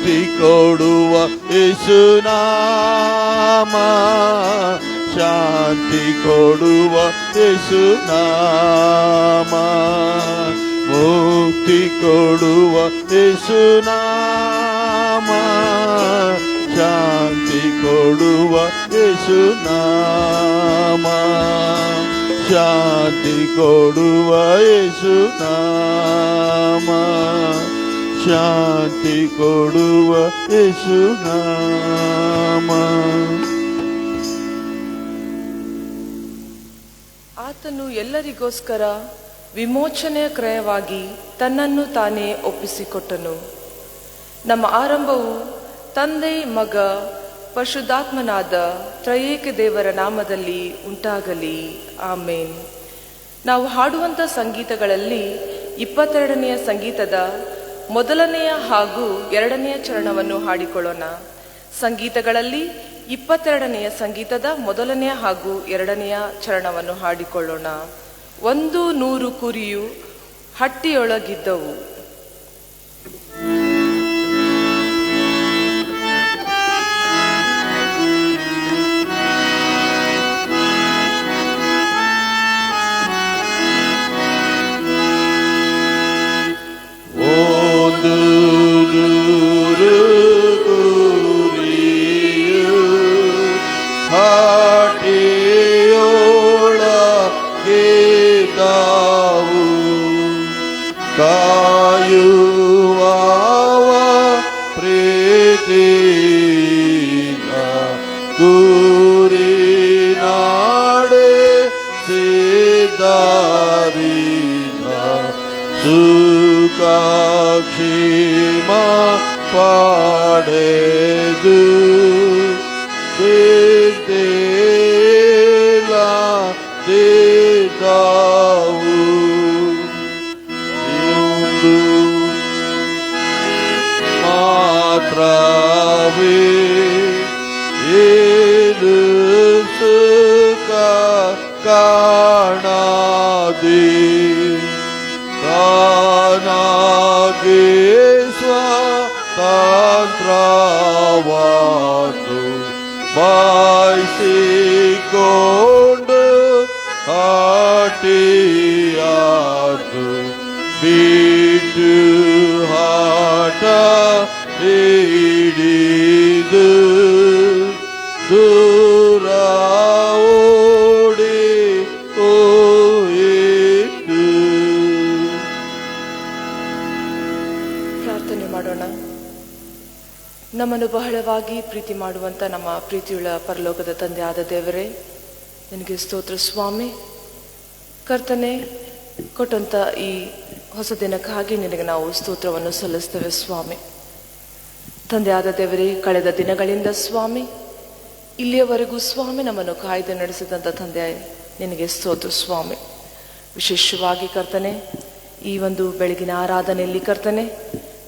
ಮುಕ್ತಿ ಕೊಡುವ ಯೇಸುನಾಮ, ಶಾಂತಿ ಕೊಡುವ ಯೇಸುನಾಮ, ಮುಕ್ತಿ ಕೊಡುವ ಯೇಸುನಾಮ, ಶಾಂತಿ ಕೊಡುವ ಯೇಸುನಾಮ, ಶಾಂತಿ ಕೊಡುವ ಯೇಸುನಾಮ, ಶಾಂತಿ ಕೊಡುವ ಯೇಸುನಾಮ. ಆತನು ಎಲ್ಲರಿಗೋಸ್ಕರ ವಿಮೋಚನೆಯ ಕ್ರಯವಾಗಿ ತನ್ನನ್ನು ತಾನೇ ಒಪ್ಪಿಸಿಕೊಟ್ಟನು. ನಮ್ಮ ಆರಂಭವು ತಂದೆ, ಮಗ, ಪರಿಶುದ್ಧಾತ್ಮನಾದ ತ್ರಯೇಕ ದೇವರ ನಾಮದಲ್ಲಿ ಉಂಟಾಗಲಿ. ಆಮೇನ್. ನಾವು ಹಾಡುವಂಥ ಸಂಗೀತಗಳಲ್ಲಿ 22ನೆಯ ಸಂಗೀತದ 1ನೆಯ ಹಾಗೂ 2ನೆಯ ಚರಣವನ್ನು ಹಾಡಿಕೊಳ್ಳೋಣ. ಸಂಗೀತಗಳಲ್ಲಿ 22ನೆಯ ಸಂಗೀತದ 1ನೆಯ ಹಾಗೂ 2ನೆಯ ಚರಣವನ್ನು ಹಾಡಿಕೊಳ್ಳೋಣ. 100 ಕುರಿಯು ಹಟ್ಟಿಯೊಳಗಿದ್ದವು. ಕಾಯುವವ ಪ್ರೀತಿಯ ಕುರಿನಾಡೆ ಸಿದ್ಧಾರಿನ ಸುಖ ಕ್ಷೇಮ ಪಡೆದು ಸಿದ್ಧೇಲ ದೇದಾವು. ಮಾತ್ರವೇ ಏನು ಸುಖ ಕಾಣದೆ ತಾನಾಗೆ ಸ್ವತಂತ್ರವಾದು ಬಯಸಿಕೊಂಡು ಹಟ್ಟಿಯಾದು ಬಿಟ್ಟು ಹಾಟ ಹಿಡಿದು ದೂರ ಓಡಿ ಹೋಯಿತು. ಪ್ರಾರ್ಥನೆ ಮಾಡೋಣ. ನಮ್ಮನ್ನು ಬಹಳವಾಗಿ ಪ್ರೀತಿ ಮಾಡುವಂಥ ನಮ್ಮ ಪ್ರೀತಿಯುಳ್ಳ ಪರಲೋಕದ ತಂದೆ ಆದ ದೇವರೇ, ನಿನಗೆ ಸ್ತೋತ್ರ ಸ್ವಾಮಿ. ಕರ್ತನೆ, ಕೊಟ್ಟಂಥ ಈ ಹೊಸ ದಿನಕ್ಕಾಗಿ ನಿನಗೆ ನಾವು ಸ್ತೋತ್ರವನ್ನು ಸಲ್ಲಿಸ್ತೇವೆ ಸ್ವಾಮಿ. ತಂದೆ ಆದ ದೇವರೇ, ಕಳೆದ ದಿನಗಳಿಂದ ಸ್ವಾಮಿ ಇಲ್ಲಿಯವರೆಗೂ ಸ್ವಾಮಿ ನಮ್ಮನ್ನು ಕಾಯ್ದೆ ನಡೆಸಿದಂಥ ತಂದೆ ನಿನಗೆ ಸ್ತೋತ್ರ ಸ್ವಾಮಿ. ವಿಶೇಷವಾಗಿ ಕರ್ತನೆ, ಈ ಒಂದು ಬೆಳಗಿನ ಆರಾಧನೆಯಲ್ಲಿ ಕರ್ತನೆ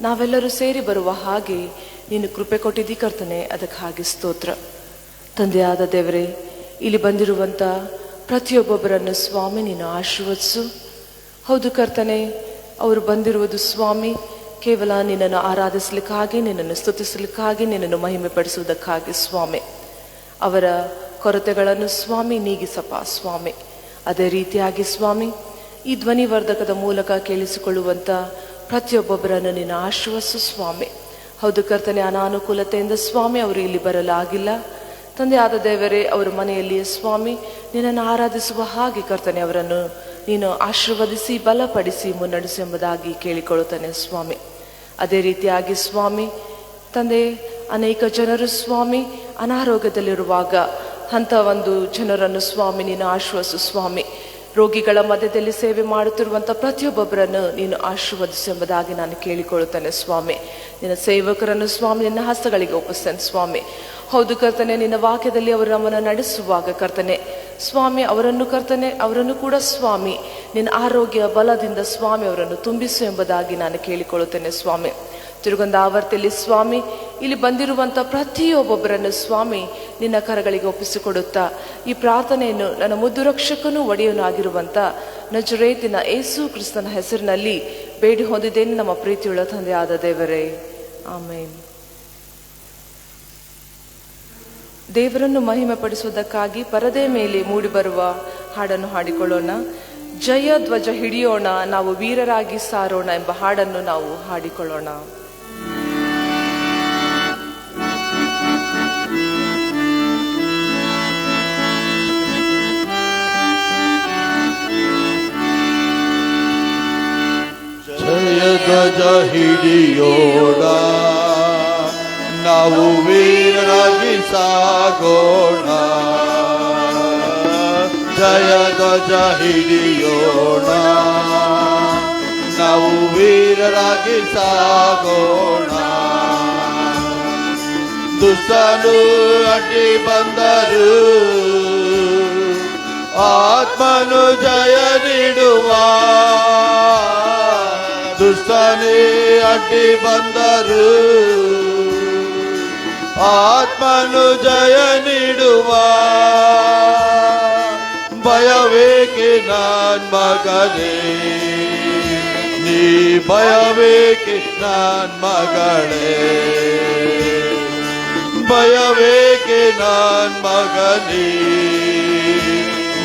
ನಾವೆಲ್ಲರೂ ಸೇರಿ ಬರುವ ಹಾಗೆ ನೀನು ಕೃಪೆ ಕೊಟ್ಟಿದ್ದೀ ಕರ್ತನೆ, ಅದಕ್ಕಾಗಿ ಸ್ತೋತ್ರ. ತಂದೆಯಾದ ದೇವರೇ, ಇಲ್ಲಿ ಬಂದಿರುವಂಥ ಪ್ರತಿಯೊಬ್ಬೊಬ್ಬರನ್ನು ಸ್ವಾಮಿ ನೀನು ಆಶೀರ್ವದಿಸು. ಹೌದು ಕರ್ತನೆ, ಅವರು ಬಂದಿರುವುದು ಸ್ವಾಮಿ ಕೇವಲ ನಿನ್ನನ್ನು ಆರಾಧಿಸಲಿಕ್ಕಾಗಿ, ನಿನ್ನನ್ನು ಸ್ತುತಿಸಲಿಕ್ಕಾಗಿ, ನಿನ್ನನ್ನು ಮಹಿಮೆ ಪಡಿಸುವುದಕ್ಕಾಗಿ ಸ್ವಾಮಿ. ಅವರ ಕೊರತೆಗಳನ್ನು ಸ್ವಾಮಿ ನೀಗಿಸಪ್ಪ ಸ್ವಾಮಿ. ಅದೇ ರೀತಿಯಾಗಿ ಸ್ವಾಮಿ ಈ ಧ್ವನಿವರ್ಧಕದ ಮೂಲಕ ಕೇಳಿಸಿಕೊಳ್ಳುವಂಥ ಪ್ರತಿಯೊಬ್ಬೊಬ್ಬರನ್ನು ನೀನು ಆಶೀರ್ವದಿಸು ಸ್ವಾಮಿ. ಹೌದು ಕರ್ತನೆ, ಅನಾನುಕೂಲತೆಯಿಂದ ಸ್ವಾಮಿ ಅವರು ಇಲ್ಲಿ ಬರಲಾಗಿಲ್ಲ. ತಂದೆ ಆದ ದೇವರೇ, ಅವರ ಮನೆಯಲ್ಲಿಯೇ ಸ್ವಾಮಿ ನಿನ್ನನ್ನು ಆರಾಧಿಸುವ ಹಾಗೆ ಕರ್ತನೆ ಅವರನ್ನು ನೀನು ಆಶೀರ್ವದಿಸಿ ಬಲಪಡಿಸಿ ಮುನ್ನಡೆಸು ಎಂಬುದಾಗಿ ಕೇಳಿಕೊಳ್ಳುತ್ತಾನೆ ಸ್ವಾಮಿ. ಅದೇ ರೀತಿಯಾಗಿ ಸ್ವಾಮಿ ತಂದೆ, ಅನೇಕ ಜನರು ಸ್ವಾಮಿ ಅನಾರೋಗ್ಯದಲ್ಲಿರುವಾಗ ಅಂಥ ಒಂದು ಜನರನ್ನು ಸ್ವಾಮಿ ನೀನು ಆಶೀರ್ವದಿಸು ಸ್ವಾಮಿ. ರೋಗಿಗಳ ಮಧ್ಯದಲ್ಲಿ ಸೇವೆ ಮಾಡುತ್ತಿರುವಂಥ ಪ್ರತಿಯೊಬ್ಬೊಬ್ಬರನ್ನು ನೀನು ಆಶೀರ್ವದಿಸು ಎಂಬುದಾಗಿ ನಾನು ಕೇಳಿಕೊಳ್ಳುತ್ತೇನೆ ಸ್ವಾಮಿ. ನಿನ್ನ ಸೇವಕರನ್ನು ಸ್ವಾಮಿ ನಿನ್ನ ಹಸ್ತಗಳಿಗೆ ಒಪ್ಪಿಸ್ತೇನೆ ಸ್ವಾಮಿ. ಹೌದು ಕರ್ತನೆ, ನಿನ್ನ ವಾಕ್ಯದಲ್ಲಿ ಅವರು ನಮ್ಮನ್ನು ನಡೆಸುವಾಗ ಕರ್ತನೆ ಸ್ವಾಮಿ ಅವರನ್ನು ಕೂಡ ಸ್ವಾಮಿ ನಿನ್ನ ಆರೋಗ್ಯ ಬಲದಿಂದ ಸ್ವಾಮಿ ಅವರನ್ನು ತುಂಬಿಸು ಎಂಬುದಾಗಿ ನಾನು ಕೇಳಿಕೊಳ್ಳುತ್ತೇನೆ ಸ್ವಾಮಿ. ತಿರುಗಂದ ಆವರ್ತಿಯಲ್ಲಿ ಸ್ವಾಮಿ ಇಲ್ಲಿ ಬಂದಿರುವಂಥ ಪ್ರತಿಯೊಬ್ಬೊಬ್ಬರನ್ನು ಸ್ವಾಮಿ ನಿನ್ನ ಕರಗಳಿಗೆ ಒಪ್ಪಿಸಿಕೊಡುತ್ತಾ ಈ ಪ್ರಾರ್ಥನೆಯನ್ನು ನನ್ನ ಮುದ್ದು ರಕ್ಷಕನೂ ಒಡೆಯನೂ ಆಗಿರುವಂಥ ನಜರೇತಿನ ಯೇಸು ಕ್ರಿಸ್ತನ ಹೆಸರಿನಲ್ಲಿ ಬೇಡಿ ಹೊಂದಿದ್ದೇನೆ ನಮ್ಮ ಪ್ರೀತಿಯುಳ್ಳ ತಂದೆಯಾದ ದೇವರೇ, ಆಮೇನ್. ದೇವರನ್ನು ಮಹಿಮೆ ಪಡಿಸುವುದಕ್ಕಾಗಿ ಪರದೆ ಮೇಲೆ ಮೂಡಿಬರುವ ಹಾಡನ್ನು ಹಾಡಿಕೊಳ್ಳೋಣ. ಜಯ ಧ್ವಜ ಹಿಡಿಯೋಣ, ನಾವು ವೀರರಾಗಿ ಸಾರೋಣ ಎಂಬ ಹಾಡನ್ನು ನಾವು ಹಾಡಿಕೊಳ್ಳೋಣ. ಜಯ ಧ್ವಜ ಹಿಡಿಯೋಣ, ನಾವು ವೀರರಾಗಿ ಸಾಗೋಣ. ಜಯ ಧ್ವಜ ಹಿಡಿಯೋಣ, ನಾವು ವೀರರಾಗಿ ಸಾಗೋಣ. ದುಷ್ಟನು ಅಡ್ಡಿ ಬಂದರು, ಆತ್ಮನು ಜಯ ನೀಡುವ. ದುಷ್ಟನೇ ಅಡ್ಡಿ ಬಂದರು, ಆತ್ಮನು ಜಯ ನೀಡುವ. ಭಯವೇಕೆ ನಾನ್ ಮಗನೇ, ನೀ ಭಯವೇಕೆ ನಾನ್ ಮಗಳೇ. ಭಯವೇಕೆ ನಾನ್ ಮಗನೇ,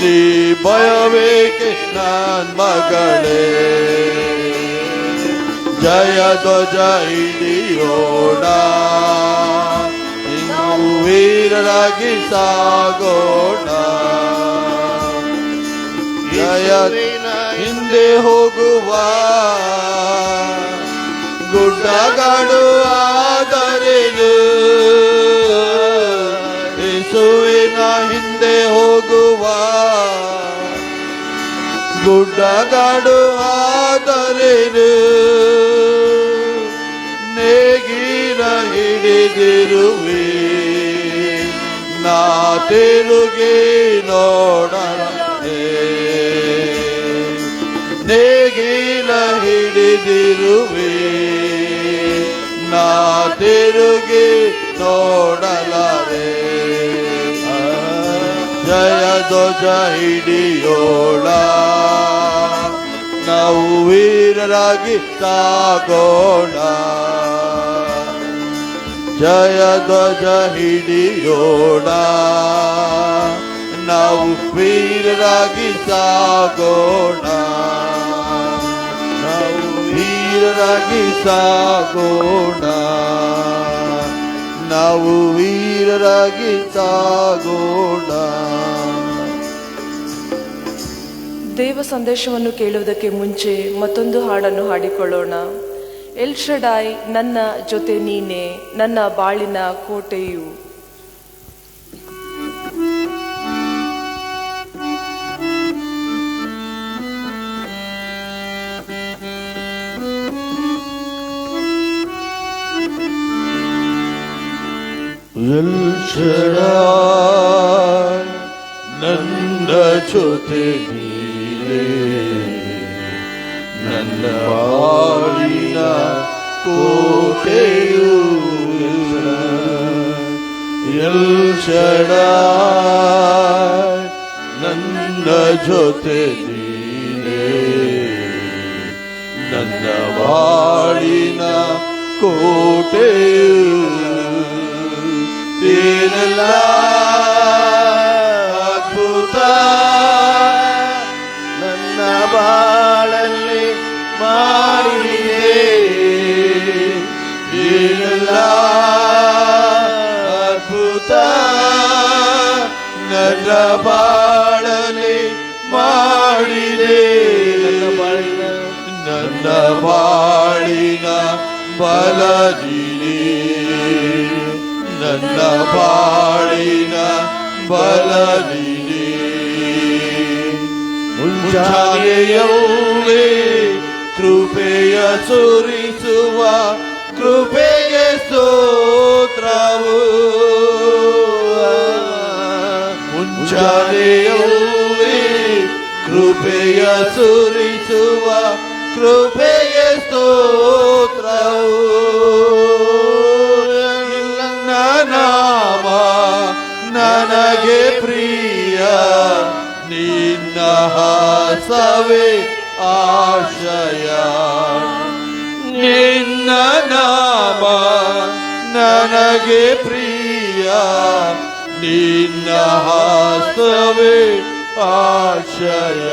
ನೀ ಭಯವೇಕೆ ನಾನ್ ಮಗಳೇ. ಜಯ ಧ್ವಜ ಹಿಡಿಯೋಣ, ನಾವು ವೀರರಾಗಿ ಸಾಗೋಣ. ಜಯ ಹಿಂದೆ ಹೋಗುವ ಗುಡ್ಡಗಾಡು ಆದರೇನು, ಯೇಸುವಿನ ಹಿಂದೆ ಹೋಗುವ ಗುಡ್ಡಗಾಡು ಆದರೇನು. ನೇಗಿಲ ಹಿಡಿದಿರುವೆ, ನಾ ತಿರುಗಿ ನೋಡಲೇ. ನೇಗಿಲ ಹಿಡಿದಿರುವೆ, ನಾ ತಿರುಗಿ ನೋಡಲಾರೆ. ಜಯ ಧ್ವಜ ಹಿಡಿಯೋಣ, ನಾವು ವೀರರಾಗಿ ಸಾಗೋಣ. ಜಯ ಧ್ವಜ ಹಿಡಿಯೋಣ, ನಾವು ವೀರರಾಗಿ ಸಾಗೋಣ. ನಾವು ವೀರರಾಗಿ ಸಾಗೋಣ, ನಾವು ವೀರರಾಗಿ ಸಾಗೋಣ. ದೇವ ಸಂದೇಶವನ್ನು ಕೇಳುವುದಕ್ಕೆ ಮುಂಚೆ ಮತ್ತೊಂದು ಹಾಡನ್ನು ಹಾಡಿಕೊಳ್ಳೋಣ. ಎಲ್ ಶಡಾಯ್ ನನ್ನ ಜೊತೆ ನೀನೆ, ನನ್ನ ಬಾಳಿನ ಕೋಟೆಯು. ಎಲ್ ಶಡಾಯ್ ನನ್ನ ಜೊತೆ ನೀನೆ, ನನ್ನ ಬಾಳಿನ ಕೋಟೆಯು. ಎಲ್ ಶಡಾಯ್ ನನ್ನ ಜೊತೆ ನೀನೆ, ನನ್ನ ಬಾಳಿನ ಕೋಟೆಯು. ಏನೆಲ್ಲ ಅದ್ಭುತ ನನ್ನ ಬಾಳಲ್ಲಿ ಮಾಡಿದೆ, ಏನೆಲ್ಲ ಅದ್ಭುತ ನನ್ನ ಬಾಳಲ್ಲಿ ಮಾಡಿದೆ. ನನ್ನ ಬಾಳಿನ ಬಲದಿನಿ, ನನ್ನ ಬಾಳಿನ ಬಲದಿನಿ. ಮುಂಜಾನೆಯಲ್ಲೇ ಕೃಪೆಯ ಸುರಿಸುವ ಕೃಪೆಗೆ ಸ್ತೋತ್ರವು. ಮುಂಜಾನೆಯಲ್ಲೇ ಕೃಪೆಯ ಸುರಿಸುವ ಕೃಪೆಗೆ ಸ್ತೋತ್ರವು. ನಾಮ ನನಗೆ ಪ್ರಿಯ, ನಿನ್ನ ಹಾಸವೇ ಆಶ್ರಯ. ನಿನ್ನ ನಾಮ ನನಗೆ ಪ್ರಿಯ, ನಿನ್ನ ಹಾಸವೇ ಆಶ್ರಯ.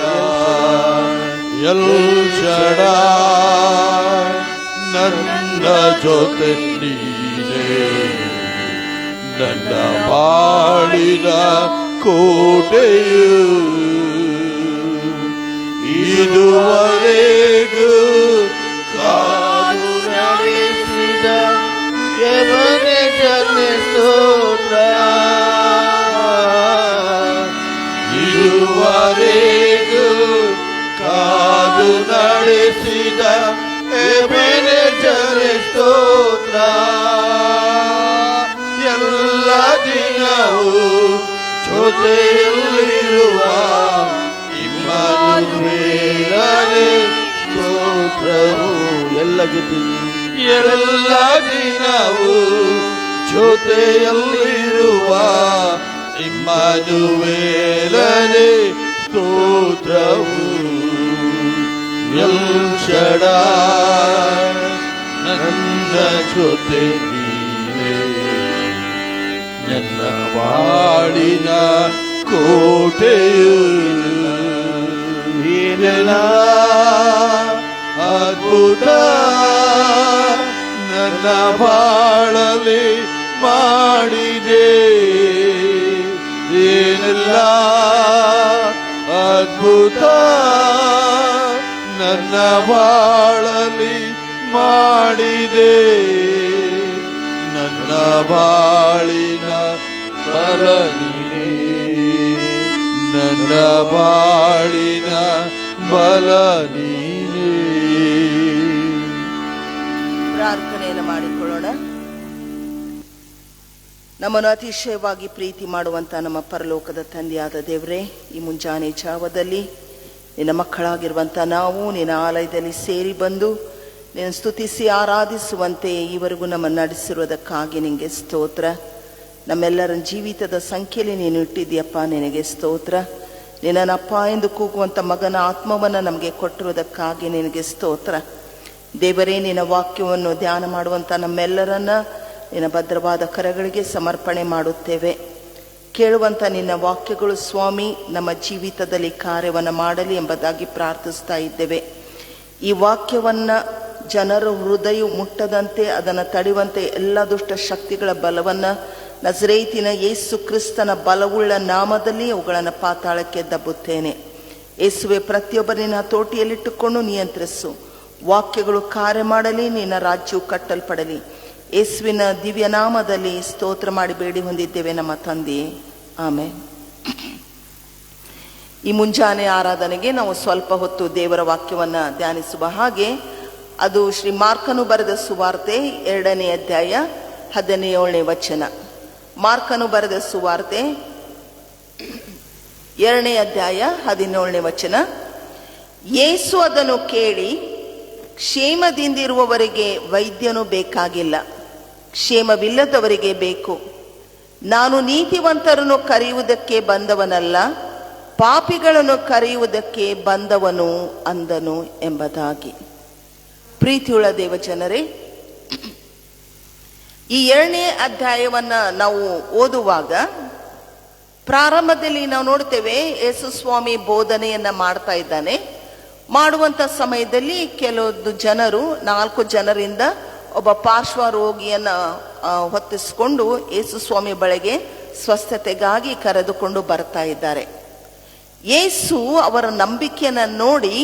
ಎಲ್ ಶಡಾಯ್ ನನ್ನ ಜೊತೆ ನೀನೇ, ನನ್ನ ಬಾಳಿನ ಕೋಟೆಯು. ಇದುವರೆಗೂ ಕಾದು ನಡೆಸಿದ ಎವನೆಜನೆ ಸ್ತೋತ್ರ. ಇದುವರೆಗೂ ಕಾದು ನಡೆಸಿದ ಎವನೆಜನೆ ಸ್ತೋತ್ರ. ಎಲ್ಲ ದಿನವೂ ಜೊತೆಯಲ್ಲಿರುವ ಇಮ್ಮಾನುವೇಲನೇ ಸ್ತೋತ್ರವು. ಎಲ್ಲ ದಿನವೂ ಜೊತೆಯಲ್ಲಿರುವ ಇಮ್ಮಾನುವೇಲನೇ ಸ್ತೋತ್ರವು. ಎಲ್ ಶಡಾಯ್ ನನ್ನ ಜೊತೆ ನೀನೇ, ನನ್ನ ಬಾಳಿನ ಕೋಟೆಯು. ಏನೆಲ್ಲ ಅದ್ಭುತ ನನ್ನ ಬಾಳಲಿ ಮಾಡಿದೆ, ಏನೆಲ್ಲ ಅದ್ಭುತ ನನ್ನ ಬಾಳಲಿ ಮಾಡಿದೆ. ನನ್ನ ಬಾಳಿನ ಬಲ ನೀನೇ, ನನ್ನ ಬಾಳಿನ ಬಲ ನೀನೇ. ಪ್ರಾರ್ಥನೆಯನ್ನು ಮಾಡಿಕೊಳ್ಳೋಣ. ನಮ್ಮನ್ನು ಅತಿಶಯವಾಗಿ ಪ್ರೀತಿ ಮಾಡುವಂಥ ನಮ್ಮ ಪರಲೋಕದ ತಂದೆಯಾದ ದೇವರೇ, ಈ ಮುಂಜಾನೆ ಜಾವದಲ್ಲಿ ನಿನ್ನ ಮಕ್ಕಳಾಗಿರುವಂಥ ನಾವು ನಿನ್ನ ಆಲಯದಲ್ಲಿ ಸೇರಿ ಬಂದು ನಿನ್ನ ಸ್ತುತಿಸಿ ಆರಾಧಿಸುವಂತೆ ಈವರೆಗೂ ನಮ್ಮನ್ನು ನಡೆಸಿರುವುದಕ್ಕಾಗಿ ನಿನಗೆ ಸ್ತೋತ್ರ. ನಮ್ಮೆಲ್ಲರ ಜೀವಿತದ ಸಂಖ್ಯೆಯಲ್ಲಿ ನೀನು ಇಟ್ಟಿದ್ದೀಯಪ್ಪ, ನಿನಗೆ ಸ್ತೋತ್ರ. ನಿನ್ನಪ್ಪ ಎಂದು ಕೂಗುವಂಥ ಮಗನ ಆತ್ಮವನ್ನು ನಮಗೆ ಕೊಟ್ಟಿರುವುದಕ್ಕಾಗಿ ನಿನಗೆ ಸ್ತೋತ್ರ. ದೇವರೇ, ನಿನ್ನ ವಾಕ್ಯವನ್ನು ಧ್ಯಾನ ಮಾಡುವಂಥ ನಮ್ಮೆಲ್ಲರನ್ನ ನಿನ್ನ ಭದ್ರವಾದ ಕರಗಳಿಗೆ ಸಮರ್ಪಣೆ ಮಾಡುತ್ತೇವೆ. ಕೇಳುವಂಥ ನಿನ್ನ ವಾಕ್ಯಗಳು ಸ್ವಾಮಿ ನಮ್ಮ ಜೀವಿತದಲ್ಲಿ ಕಾರ್ಯವನ್ನು ಮಾಡಲಿ ಎಂಬುದಾಗಿ ಪ್ರಾರ್ಥಿಸ್ತಾ ಇದ್ದೇವೆ. ಈ ವಾಕ್ಯವನ್ನು ಜನರ ಹೃದಯ ಮುಟ್ಟದಂತೆ ಅದನ್ನು ತಡೆಯುವಂತೆ ಎಲ್ಲ ದುಷ್ಟ ಶಕ್ತಿಗಳ ಬಲವನ್ನು ನಜರೇತಿನ ಯೇಸು ಕ್ರಿಸ್ತನ ಬಲವುಳ್ಳ ನಾಮದಲ್ಲಿ ಅವುಗಳನ್ನು ಪಾತಾಳಕ್ಕೆ ದಬ್ಬುತ್ತೇನೆ. ಯೇಸುವೆ, ಪ್ರತಿಯೊಬ್ಬರಿನ ತೋಟಿಯಲ್ಲಿಟ್ಟುಕೊಂಡು ನಿಯಂತ್ರಿಸು. ವಾಕ್ಯಗಳು ಕಾರ್ಯ ಮಾಡಲಿ, ನಿನ್ನ ರಾಜ್ಯವು ಕಟ್ಟಲ್ಪಡಲಿ. ಯೇಸುವಿನ ದಿವ್ಯ ನಾಮದಲ್ಲಿ ಸ್ತೋತ್ರ ಮಾಡಿ ಬೇಡಿ ಹೊಂದಿದ್ದೇವೆ ನಮ್ಮ ತಂದೆಯೇ, ಆಮೆನ್. ಈ ಮುಂಜಾನೆ ಆರಾಧನೆಗೆ ನಾವು ಸ್ವಲ್ಪ ಹೊತ್ತು ದೇವರ ವಾಕ್ಯವನ್ನು ಧ್ಯಾನಿಸುವ ಹಾಗೆ, ಅದು ಶ್ರೀ ಮಾರ್ಕನು ಬರೆದ ಸುವಾರ್ತೆ 2ನೇ ಅಧ್ಯಾಯ 17ನೇ ವಚನ. ಮಾರ್ಕನು ಬರೆದ ಸುವಾರ್ತೆ 2ನೇ ಅಧ್ಯಾಯ 17ನೇ ವಚನ. ಯೇಸು ಅದನ್ನು ಕೇಳಿ, ಕ್ಷೇಮದಿಂದಿರುವವರಿಗೆ ವೈದ್ಯನು ಬೇಕಾಗಿಲ್ಲ, ಕ್ಷೇಮವಿಲ್ಲದವರಿಗೆ ಬೇಕು. ನಾನು ನೀತಿವಂತರನ್ನು ಕರೆಯುವುದಕ್ಕೆ ಬಂದವನಲ್ಲ, ಪಾಪಿಗಳನ್ನು ಕರೆಯುವುದಕ್ಕೆ ಬಂದವನು ಅಂದನು ಎಂಬುದಾಗಿ. ಪ್ರೀತಿಯುಳ್ಳ ದೇವಜನರೇ, ಈ 2ನೇ ಅಧ್ಯಾಯವನ್ನು ನಾವು ಓದುವಾಗ ಪ್ರಾರಂಭದಲ್ಲಿ ನಾವು ನೋಡ್ತೇವೆ, ಯೇಸು ಸ್ವಾಮಿ ಬೋಧನೆಯನ್ನ ಮಾಡ್ತಾ ಇದ್ದಾನೆ. ಮಾಡುವಂಥ ಸಮಯದಲ್ಲಿ ಕೆಲವೊಂದು ಜನರು, 4 ಜನರಿಂದ ಒಬ್ಬ ಪಾರ್ಶ್ವ ರೋಗಿಯನ್ನು ಹೊತ್ತಿಸಿಕೊಂಡು ಯೇಸು ಸ್ವಾಮಿ ಬಳಿಗೆ ಸ್ವಸ್ಥತೆಗಾಗಿ ಕರೆದುಕೊಂಡು ಬರ್ತಾ ಇದ್ದಾರೆ. ಯೇಸು ಅವರ ನಂಬಿಕೆಯನ್ನು ನೋಡಿ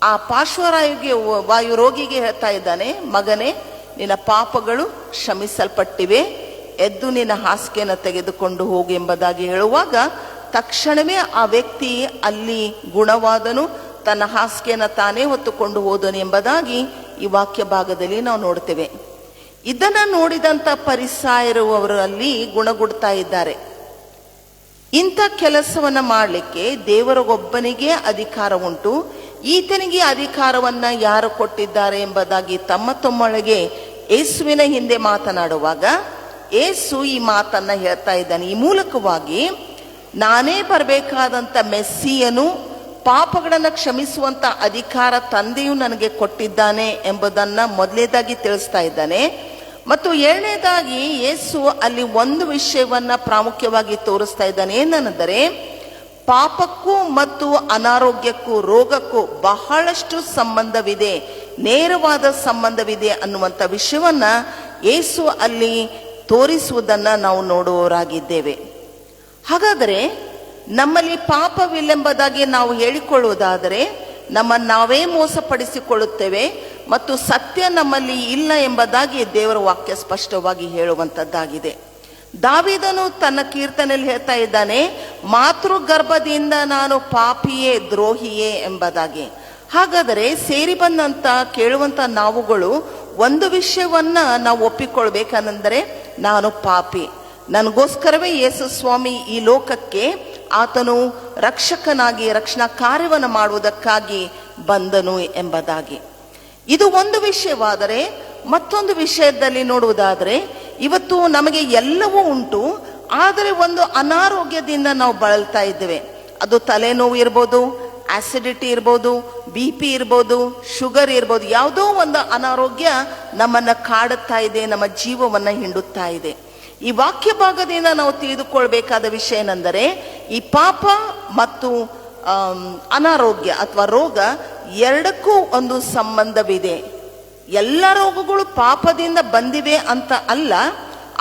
ಆ ಪಾರ್ಶ್ವವಾಯು ರೋಗಿಗೆ ಹೇಳ್ತಾ ಇದ್ದಾನೆ, ಮಗನೇ, ನಿನ್ನ ಪಾಪಗಳು ಕ್ಷಮಿಸಲ್ಪಟ್ಟಿವೆ, ಎದ್ದು ನಿನ್ನ ಹಾಸಿಗೆಯನ್ನು ತೆಗೆದುಕೊಂಡು ಹೋಗು ಎಂಬುದಾಗಿ ಹೇಳುವಾಗ ತಕ್ಷಣವೇ ಆ ವ್ಯಕ್ತಿ ಅಲ್ಲಿ ಗುಣವಾದನು, ತನ್ನ ಹಾಸಿಗೆಯನ್ನು ತಾನೇ ಹೊತ್ತುಕೊಂಡು ಹೋದನು ಎಂಬುದಾಗಿ ಈ ವಾಕ್ಯ ಭಾಗದಲ್ಲಿ ನಾವು ನೋಡ್ತೇವೆ. ಇದನ್ನ ನೋಡಿದಂಥ ಫರಿಸಾಯರು ಅವರಲ್ಲಿ ಗುಣಗುಡ್ತಾ ಇದ್ದಾರೆ. ಇಂಥ ಕೆಲಸವನ್ನ ಮಾಡಲಿಕ್ಕೆ ದೇವರಿಗೊಬ್ಬನಿಗೆ ಅಧಿಕಾರ ಉಂಟು, ಈತನಿಗೆ ಅಧಿಕಾರವನ್ನ ಯಾರು ಕೊಟ್ಟಿದ್ದಾರೆ ಎಂಬುದಾಗಿ ತಮ್ಮೊಳಗೆ ಯೇಸುವಿನ ಹಿಂದೆ ಮಾತನಾಡುವಾಗ ಯೇಸು ಈ ಮಾತನ್ನ ಹೇಳ್ತಾ ಇದ್ದಾನೆ. ಈ ಮೂಲಕವಾಗಿ ನಾನೇ ಬರಬೇಕಾದಂಥ ಮೆಸ್ಸಿಯನು, ಪಾಪಗಳನ್ನು ಕ್ಷಮಿಸುವಂತ ಅಧಿಕಾರ ತಂದೆಯು ನನಗೆ ಕೊಟ್ಟಿದ್ದಾನೆ ಎಂಬುದನ್ನ ಮೊದಲೇದಾಗಿ ತಿಳಿಸ್ತಾ ಇದ್ದಾನೆ. ಮತ್ತು ಎರಡನೇದಾಗಿ ಯೇಸು ಅಲ್ಲಿ ಒಂದು ವಿಷಯವನ್ನ ಪ್ರಾಮುಖ್ಯವಾಗಿ ತೋರಿಸ್ತಾ ಇದ್ದಾನೆ. ಏನೆಂದರೆ ಪಾಪಕ್ಕೂ ಮತ್ತು ಅನಾರೋಗ್ಯಕ್ಕೂ ರೋಗಕ್ಕೂ ಬಹಳಷ್ಟು ಸಂಬಂಧವಿದೆ, ನೇರವಾದ ಸಂಬಂಧವಿದೆ ಅನ್ನುವಂಥ ವಿಷಯವನ್ನ ಯೇಸು ಅಲ್ಲಿ ತೋರಿಸುವುದನ್ನ ನಾವು ನೋಡುವವರಾಗಿದ್ದೇವೆ. ಹಾಗಾದರೆ ನಮ್ಮಲ್ಲಿ ಪಾಪವಿಲ್ಲೆಂಬುದಾಗಿ ನಾವು ಹೇಳಿಕೊಳ್ಳುವುದಾದರೆ ನಮ್ಮನ್ನು ನಾವೇ ಮೋಸಪಡಿಸಿಕೊಳ್ಳುತ್ತೇವೆ ಮತ್ತು ಸತ್ಯ ನಮ್ಮಲ್ಲಿ ಇಲ್ಲ ಎಂಬುದಾಗಿ ದೇವರ ವಾಕ್ಯ ಸ್ಪಷ್ಟವಾಗಿ ಹೇಳುವಂಥದ್ದಾಗಿದೆ. ದಾವೀದನು ತನ್ನ ಕೀರ್ತನೆಯಲ್ಲಿ ಹೇಳ್ತಾ ಇದ್ದಾನೆ, ಮಾತೃ ಗರ್ಭದಿಂದ ನಾನು ಪಾಪಿಯೇ ದ್ರೋಹಿಯೇ ಎಂಬುದಾಗಿ. ಹಾಗಾದರೆ ಸೇರಿ ಬಂದಂತ ಕೇಳುವಂತ ನಾವುಗಳು ಒಂದು ವಿಷಯವನ್ನ ನಾವು ಒಪ್ಪಿಕೊಳ್ಬೇಕಂದ್ರೆ, ನಾನು ಪಾಪಿ, ನನಗೋಸ್ಕರವೇ ಯೇಸು ಸ್ವಾಮಿ ಈ ಲೋಕಕ್ಕೆ ಆತನು ರಕ್ಷಕನಾಗಿ ರಕ್ಷಣಾ ಕಾರ್ಯವನ್ನು ಮಾಡುವುದಕ್ಕಾಗಿ ಬಂದನು ಎಂಬುದಾಗಿ. ಇದು ಒಂದು ವಿಷಯವಾದರೆ, ಮತ್ತೊಂದು ವಿಷಯದಲ್ಲಿ ನೋಡುವುದಾದರೆ, ಇವತ್ತು ನಮಗೆ ಎಲ್ಲವೂ ಉಂಟು, ಆದರೆ ಒಂದು ಅನಾರೋಗ್ಯದಿಂದ ನಾವು ಬಳಲ್ತಾ ಇದ್ದೇವೆ. ಅದು ತಲೆನೋವು ಇರ್ಬೋದು, ಆಸಿಡಿಟಿ ಇರ್ಬೋದು, BP ಇರ್ಬೋದು, ಶುಗರ್ ಇರ್ಬೋದು, ಯಾವುದೋ ಒಂದು ಅನಾರೋಗ್ಯ ನಮ್ಮನ್ನ ಕಾಡುತ್ತಾ ಇದೆ, ನಮ್ಮ ಜೀವವನ್ನ ಹಿಂಡುತ್ತಾ ಇದೆ. ಈ ವಾಕ್ಯ ಭಾಗದಿಂದ ನಾವು ತಿಳಿದುಕೊಳ್ಬೇಕಾದ ವಿಷಯ ಏನೆಂದರೆ, ಈ ಪಾಪ ಮತ್ತು ಅನಾರೋಗ್ಯ ಅಥವಾ ರೋಗ ಎರಡಕ್ಕೂ ಒಂದು ಸಂಬಂಧವಿದೆ. ಎಲ್ಲ ರೋಗಗಳು ಪಾಪದಿಂದ ಬಂದಿವೆ ಅಂತ ಅಲ್ಲ,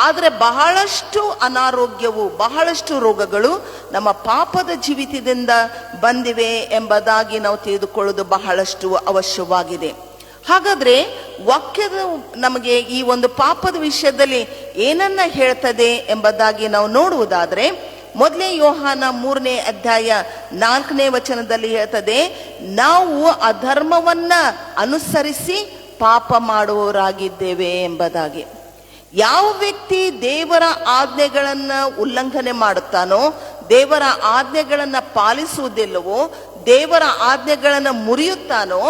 ಆದರೆ ಬಹಳಷ್ಟು ಅನಾರೋಗ್ಯವು, ಬಹಳಷ್ಟು ರೋಗಗಳು ನಮ್ಮ ಪಾಪದ ಜೀವಿತದಿಂದ ಬಂದಿವೆ ಎಂಬುದಾಗಿ ನಾವು ತಿಳಿದುಕೊಳ್ಳುವುದು ಬಹಳಷ್ಟು ಅವಶ್ಯವಾಗಿದೆ. ಹಾಗಾದ್ರೆ ವಾಕ್ಯದ ನಮಗೆ ಈ ಒಂದು ಪಾಪದ ವಿಷಯದಲ್ಲಿ ಏನನ್ನ ಹೇಳ್ತದೆ ಎಂಬುದಾಗಿ ನಾವು ನೋಡುವುದಾದ್ರೆ, ಮೊದಲೇ ಯೋಹಾನ 3ನೇ ಅಧ್ಯಾಯ 4ನೇ ವಚನದಲ್ಲಿ ಹೇಳ್ತದೆ, ನಾವು ಅಧರ್ಮವನ್ನ ಅನುಸರಿಸಿ ಪಾಪ ಮಾಡುವವರಾಗಿದ್ದೇವೆ ಎಂಬುದಾಗಿ. ಯಾವ ವ್ಯಕ್ತಿ ದೇವರ ಆಜ್ಞೆಗಳನ್ನ ಉಲ್ಲಂಘನೆ ಮಾಡುತ್ತಾನೋ, ದೇವರ ಆಜ್ಞೆಗಳನ್ನ ಪಾಲಿಸುವುದಿಲ್ಲವೋ, ದೇವರ ಆಜ್ಞೆಗಳನ್ನ ಮುರಿಯುತ್ತಾನೋ,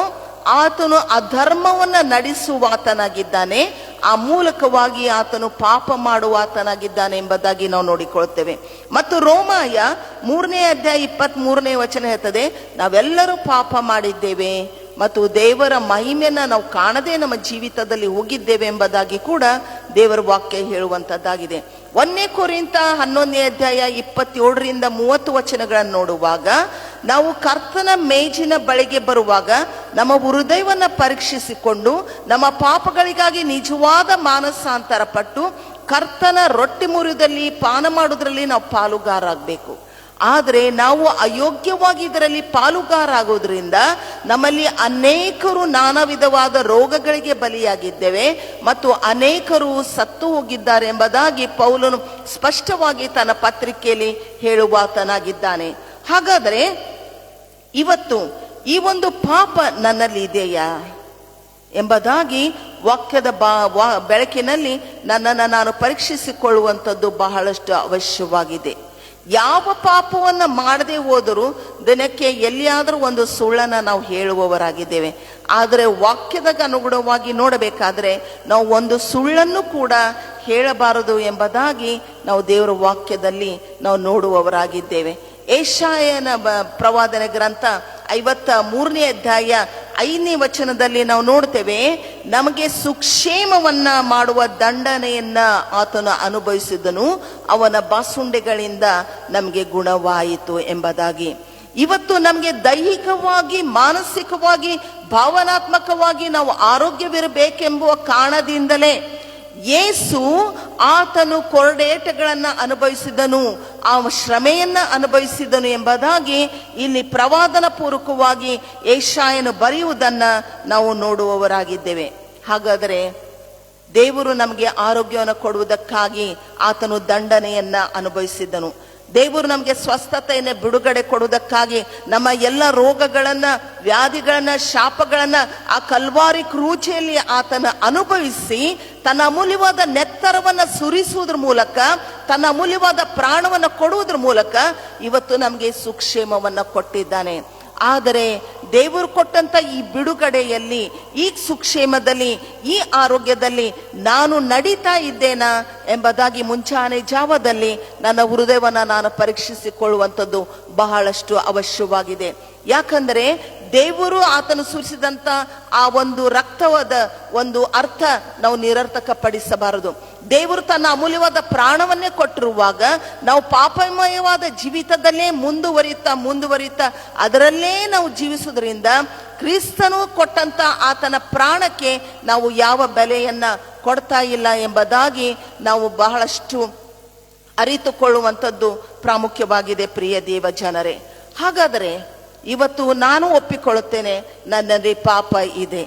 ಆತನು ಅಧರ್ಮವನ್ನ ನಡೆಸುವಾತನಾಗಿದ್ದಾನೆ. ಆ ಮೂಲಕವಾಗಿ ಆತನು ಪಾಪ ಮಾಡುವಾತನಾಗಿದ್ದಾನೆ ಎಂಬುದಾಗಿ ನಾವು ನೋಡಿಕೊಳ್ಳುತ್ತೇವೆ. ಮತ್ತು ರೋಮಾಯ 3ನೇ ಅಧ್ಯಾಯ 23ನೇ ವಚನ ಹೇಳ್ತದೆ, ನಾವೆಲ್ಲರೂ ಪಾಪ ಮಾಡಿದ್ದೇವೆ ಮತ್ತು ದೇವರ ಮಹಿಮೆಯನ್ನ ನಾವು ಕಾಣದೆ ನಮ್ಮ ಜೀವಿತದಲ್ಲಿ ಹೋಗಿದ್ದೇವೆ ಎಂಬುದಾಗಿ ಕೂಡ ದೇವರ ವಾಕ್ಯ ಹೇಳುವಂತದ್ದಾಗಿದೆ. 1ನೇ ಕೊರಿಂಥ 11ನೇ ಅಧ್ಯಾಯ 27ರಿಂದ 30 ವಚನಗಳನ್ನು ನೋಡುವಾಗ, ನಾವು ಕರ್ತನ ಮೇಜಿನ ಬಳಿಗೆ ಬರುವಾಗ ನಮ್ಮ ಹೃದಯವನ್ನ ಪರೀಕ್ಷಿಸಿಕೊಂಡು ನಮ್ಮ ಪಾಪಗಳಿಗಾಗಿ ನಿಜವಾದ ಮಾನಸಾಂತರ ಪಟ್ಟು ಕರ್ತನ ರೊಟ್ಟಿ ಮುರಿಯುವುದರಲ್ಲಿ, ಪಾನ ಮಾಡುವುದರಲ್ಲಿ ನಾವು ಪಾಲುಗಾರಾಗಬೇಕು. ಆದರೆ ನಾವು ಅಯೋಗ್ಯವಾಗಿ ಇದರಲ್ಲಿ ಪಾಲುಗಾರಾಗೋದ್ರಿಂದ ನಮ್ಮಲ್ಲಿ ಅನೇಕರು ನಾನಾ ವಿಧವಾದ ರೋಗಗಳಿಗೆ ಬಲಿಯಾಗಿದ್ದೇವೆ ಮತ್ತು ಅನೇಕರು ಸತ್ತು ಹೋಗಿದ್ದಾರೆ ಎಂಬುದಾಗಿ ಪೌಲನು ಸ್ಪಷ್ಟವಾಗಿ ತನ್ನ ಪತ್ರಿಕೆಯಲ್ಲಿ ಹೇಳುವಾತನಾಗಿದ್ದಾನೆ. ಹಾಗಾದರೆ ಇವತ್ತು ಈ ಒಂದು ಪಾಪ ನನ್ನಲ್ಲಿ ಇದೆಯಾ ಎಂಬುದಾಗಿ ವಾಕ್ಯದ ಬೆಳಕಿನಲ್ಲಿ ನನ್ನನ್ನು ನಾನು ಪರೀಕ್ಷಿಸಿಕೊಳ್ಳುವಂಥದ್ದು ಬಹಳಷ್ಟು ಅವಶ್ಯವಾಗಿದೆ. ಯಾವ ಪಾಪವನ್ನ ಮಾಡದೆ ಹೋದರೂ ದಿನಕ್ಕೆ ಎಲ್ಲಿಯಾದರೂ ಒಂದು ಸುಳ್ಳನ್ನ ನಾವು ಹೇಳುವವರಾಗಿದ್ದೇವೆ. ಆದರೆ ವಾಕ್ಯದಾಗ ಅನುಗುಣವಾಗಿ ನೋಡಬೇಕಾದ್ರೆ ನಾವು ಒಂದು ಸುಳ್ಳನ್ನು ಕೂಡ ಹೇಳಬಾರದು ಎಂಬುದಾಗಿ ನಾವು ದೇವರ ವಾಕ್ಯದಲ್ಲಿ ನಾವು ನೋಡುವವರಾಗಿದ್ದೇವೆ. ಯೆಶಾಯನ ಪ್ರವಾದನೆ ಗ್ರಂಥ 53ನೇ ಅಧ್ಯಾಯ 5ನೇ ವಚನದಲ್ಲಿ ನಾವು ನೋಡ್ತೇವೆ, ನಮಗೆ ಸುಕ್ಷೇಮವನ್ನ ಮಾಡುವ ದಂಡನೆಯನ್ನ ಆತನು ಅನುಭವಿಸಿದನು, ಅವನ ಬಾಸುಂಡೆಗಳಿಂದ ನಮಗೆ ಗುಣವಾಯಿತು ಎಂಬುದಾಗಿ. ಇವತ್ತು ನಮಗೆ ದೈಹಿಕವಾಗಿ, ಮಾನಸಿಕವಾಗಿ, ಭಾವನಾತ್ಮಕವಾಗಿ ನಾವು ಆರೋಗ್ಯವಿರಬೇಕೆಂಬುವ ಕಾರಣದಿಂದಲೇ ಯೇಸು ಆತನು ಕೊರಡೇಟಗಳನ್ನ ಅನುಭವಿಸಿದನು, ಆ ಶ್ರಮೆಯನ್ನ ಅನುಭವಿಸಿದನು ಎಂಬುದಾಗಿ ಇಲ್ಲಿ ಪ್ರವಾದನ ಪೂರ್ವಕವಾಗಿ ಯೆಶಾಯನು ಬರೆಯುವುದನ್ನ ನಾವು ನೋಡುವವರಾಗಿದ್ದೇವೆ. ಹಾಗಾದರೆ ದೇವರು ನಮಗೆ ಆರೋಗ್ಯವನ್ನು ಕೊಡುವುದಕ್ಕಾಗಿ ಆತನು ದಂಡನೆಯನ್ನ ಅನುಭವಿಸಿದನು. ದೇವರು ನಮಗೆ ಸ್ವಸ್ಥತೆಯನ್ನು ಬಿಡುಗಡೆ ಕೊಡುವುದಕ್ಕಾಗಿ ನಮ್ಮ ಎಲ್ಲ ರೋಗಗಳನ್ನ, ವ್ಯಾಧಿಗಳನ್ನ, ಶಾಪಗಳನ್ನ ಆ ಕಲ್ವಾರಿ ಕ್ರೂಜೆಯಲ್ಲಿ ಆತನ ಅನುಭವಿಸಿ ತನ್ನ ಅಮೂಲ್ಯವಾದ ನೆತ್ತರವನ್ನ ಸುರಿಸುವುದ್ರ ಮೂಲಕ, ತನ್ನ ಅಮೂಲ್ಯವಾದ ಪ್ರಾಣವನ್ನ ಕೊಡುವುದ್ರ ಮೂಲಕ ಇವತ್ತು ನಮಗೆ ಸುಕ್ಷೇಮವನ್ನ ಕೊಟ್ಟಿದ್ದಾನೆ. ಆದರೆ ದೇವರು ಕೊಟ್ಟಂತ ಈ ಬಿಡುಗಡೆಯಲ್ಲಿ, ಈ ಸುಕ್ಷೇಮದಲ್ಲಿ, ಈ ಆರೋಗ್ಯದಲ್ಲಿ ನಾನು ನಡೀತಾ ಇದ್ದೇನಾ ಎಂಬುದಾಗಿ ಮುಂಚಾನೆ ಜಾವದಲ್ಲಿ ನನ್ನ ಹೃದಯವನ್ನ ನಾನು ಪರೀಕ್ಷಿಸಿಕೊಳ್ಳುವಂಥದ್ದು ಬಹಳಷ್ಟು ಅವಶ್ಯವಾಗಿದೆ. ಯಾಕಂದರೆ ದೇವರು ಆತನು ಸುರಿಸಿದಂತ ಆ ಒಂದು ರಕ್ತವಾದ ಒಂದು ಅರ್ಥ ನಾವು ನಿರರ್ಥಕಪಡಿಸಬಾರದು. ದೇವರು ತನ್ನ ಅಮೂಲ್ಯವಾದ ಪ್ರಾಣವನ್ನೇ ಕೊಟ್ಟಿರುವಾಗ ನಾವು ಪಾಪಮಯವಾದ ಜೀವಿತದಲ್ಲೇ ಮುಂದುವರಿತಾ ಅದರಲ್ಲೇ ನಾವು ಜೀವಿಸುವುದರಿಂದ ಕ್ರಿಸ್ತನು ಕೊಟ್ಟಂತ ಆತನ ಪ್ರಾಣಕ್ಕೆ ನಾವು ಯಾವ ಬೆಲೆಯನ್ನ ಕೊಡ್ತಾ ಇಲ್ಲ ಎಂಬುದಾಗಿ ನಾವು ಬಹಳಷ್ಟು ಅರಿತುಕೊಳ್ಳುವಂಥದ್ದು ಪ್ರಾಮುಖ್ಯವಾಗಿದೆ ಪ್ರಿಯ ದೇವ ಜನರೇ. ಹಾಗಾದರೆ ಇವತ್ತು ನಾನು ಒಪ್ಪಿಕೊಳ್ಳುತ್ತೇನೆ, ನನ್ನಲ್ಲಿ ಪಾಪ ಇದೆ.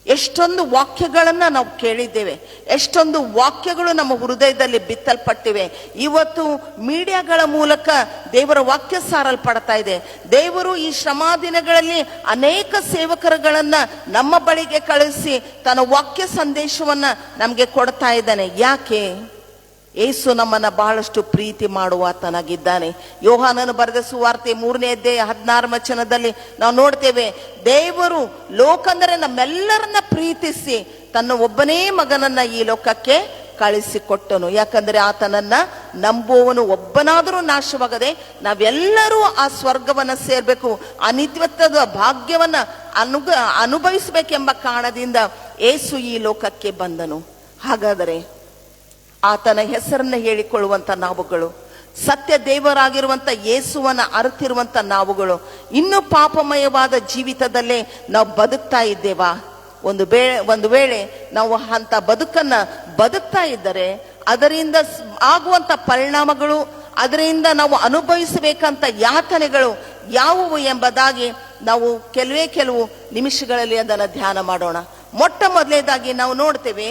ಎಷ್ಟೊಂದು ವಾಕ್ಯಗಳನ್ನ ನಾವು ಕೇಳಿದ್ದೇವೆ, ಎಷ್ಟೊಂದು ವಾಕ್ಯಗಳು ನಮ್ಮ ಹೃದಯದಲ್ಲಿ ಬಿತ್ತಲ್ಪಟ್ಟಿವೆ. ಇವತ್ತು ಮೀಡಿಯಾಗಳ ಮೂಲಕ ದೇವರ ವಾಕ್ಯ ಸಾರಲ್ಪಡ್ತಾ ಇದೆ. ದೇವರು ಈ ಶ್ರಮಾದಿನಗಳಲ್ಲಿ ಅನೇಕ ಸೇವಕರುಗಳನ್ನ ನಮ್ಮ ಬಳಿಗೆ ಕಳಿಸಿ ತನ್ನ ವಾಕ್ಯ ಸಂದೇಶವನ್ನ ನಮಗೆ ಕೊಡ್ತಾ ಇದ್ದಾನೆ. ಯಾಕೆ? ಯೇಸು ನಮ್ಮನ್ನ ಬಹಳಷ್ಟು ಪ್ರೀತಿ ಮಾಡುವಾತನಾಗಿದ್ದಾನೆ. ಯೋಹಾನನು ಬರೆದ ಸುವಾರ್ತೆ 3ನೇ ಅಧ್ಯಾಯ 16 ವಚನದಲ್ಲಿ ನಾವು ನೋಡ್ತೇವೆ, ದೇವರು ಲೋಕಂದರೆ ನಮ್ಮೆಲ್ಲರನ್ನ ಪ್ರೀತಿಸಿ ತನ್ನ ಒಬ್ಬನೇ ಮಗನನ್ನ ಈ ಲೋಕಕ್ಕೆ ಕಳಿಸಿಕೊಟ್ಟನು. ಯಾಕಂದ್ರೆ ಆತನನ್ನ ನಂಬುವವನು ಒಬ್ಬನಾದರೂ ನಾಶವಾಗದೆ ನಾವೆಲ್ಲರೂ ಆ ಸ್ವರ್ಗವನ್ನ ಸೇರ್ಬೇಕು, ಆ ನಿತ್ಯತ್ವದ ಭಾಗ್ಯವನ್ನ ಅನುಭವಿಸಬೇಕೆಂಬ ಕಾರಣದಿಂದ ಯೇಸು ಈ ಲೋಕಕ್ಕೆ ಬಂದನು. ಹಾಗಾದರೆ ಆತನ ಹೆಸರನ್ನ ಹೇಳಿಕೊಳ್ಳುವಂತ ನಾವುಗಳು, ಸತ್ಯ ದೇವರಾಗಿರುವಂತ ಯೇಸುವನ್ನ ಅರಿತಿರುವಂತ ನಾವುಗಳು ಇನ್ನು ಪಾಪಮಯವಾದ ಜೀವಿತದಲ್ಲೇ ನಾವು ಬದುಕ್ತಾ ಇದ್ದೇವಾ? ಒಂದು ವೇಳೆ ನಾವು ಅಂತ ಬದುಕನ್ನ ಬದುಕ್ತಾ ಇದ್ದರೆ ಅದರಿಂದ ಆಗುವಂತ ಪರಿಣಾಮಗಳು, ಅದರಿಂದ ನಾವು ಅನುಭವಿಸಬೇಕಂತ ಯಾತನೆಗಳು ಯಾವುವು ಎಂಬುದಾಗಿ ನಾವು ಕೆಲವು ನಿಮಿಷಗಳಲ್ಲಿ ಅದನ್ನು ಧ್ಯಾನ ಮಾಡೋಣ. ಮೊಟ್ಟ ಮೊದಲನೇದಾಗಿ ನಾವು ನೋಡ್ತೇವೆ,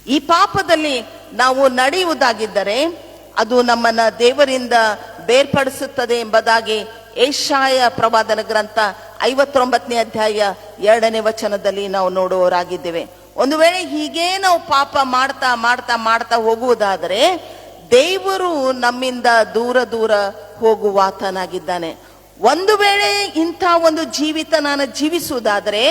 ಈ ಪಾಪದಲ್ಲಿ ನಾವು ನಡೆಯುವುದಾಗಿದ್ದರೆ ಅದು ನಮ್ಮನ್ನ ದೇವರಿಂದ ಬೇರ್ಪಡಿಸುತ್ತದೆ ಎಂಬುದಾಗಿ ಯೆಶಾಯ ಪ್ರವಾದನ ಗ್ರಂಥ 59ನೇ ಅಧ್ಯಾಯ 2ನೇ ವಚನದಲ್ಲಿ ನಾವು ನೋಡುವವರಾಗಿದ್ದೇವೆ. ಒಂದು ವೇಳೆ ಹೀಗೆ ನಾವು ಪಾಪ ಮಾಡ್ತಾ ಹೋಗುವುದಾದರೆ ದೇವರು ನಮ್ಮಿಂದ ದೂರ ಹೋಗುವಾತನಾಗಿದ್ದಾನೆ. ಒಂದು ವೇಳೆ ಇಂಥ ಒಂದು ಜೀವಿತ ನಾನು ಜೀವಿಸುವುದಾದರೆ,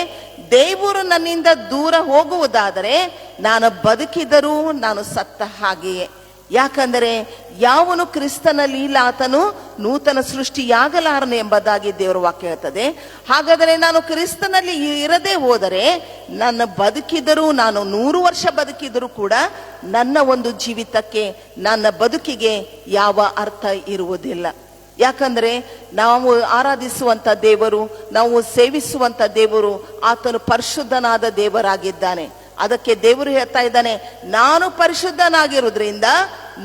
ದೇವರು ನನ್ನಿಂದ ದೂರ ಹೋಗುವುದಾದರೆ ನಾನು ಬದುಕಿದರೂ ನಾನು ಸತ್ತ ಹಾಗೆಯೇ. ಯಾಕಂದರೆ ಯಾವನು ಕ್ರಿಸ್ತನಲ್ಲಿ ಇಲ್ಲ ಆತನು ನೂತನ ಸೃಷ್ಟಿಯಾಗಲಾರನು ಎಂಬುದಾಗಿ ದೇವರ ವಾಕ್ಯ ಹೇಳ್ತದೆ. ಹಾಗಾದರೆ ನಾನು ಕ್ರಿಸ್ತನಲ್ಲಿ ಇರದೇ ಹೋದರೆ ನನ್ನ ಬದುಕಿದರೂ, ನಾನು 100 ವರ್ಷ ಬದುಕಿದರೂ ಕೂಡ ನನ್ನ ಒಂದು ಜೀವಿತಕ್ಕೆ, ನನ್ನ ಬದುಕಿಗೆ ಯಾವ ಅರ್ಥ ಇರುವುದಿಲ್ಲ. ಯಾಕಂದ್ರೆ ನಾವು ಆರಾಧಿಸುವಂತ ದೇವರು, ನಾವು ಸೇವಿಸುವಂತ ದೇವರು ಆತನು ಪರಿಶುದ್ಧನಾದ ದೇವರಾಗಿದ್ದಾನೆ. ಅದಕ್ಕೆ ದೇವರು ಹೇಳ್ತಾ ಇದ್ದಾನೆ, ನಾನು ಪರಿಶುದ್ಧನಾಗಿರುವುದರಿಂದ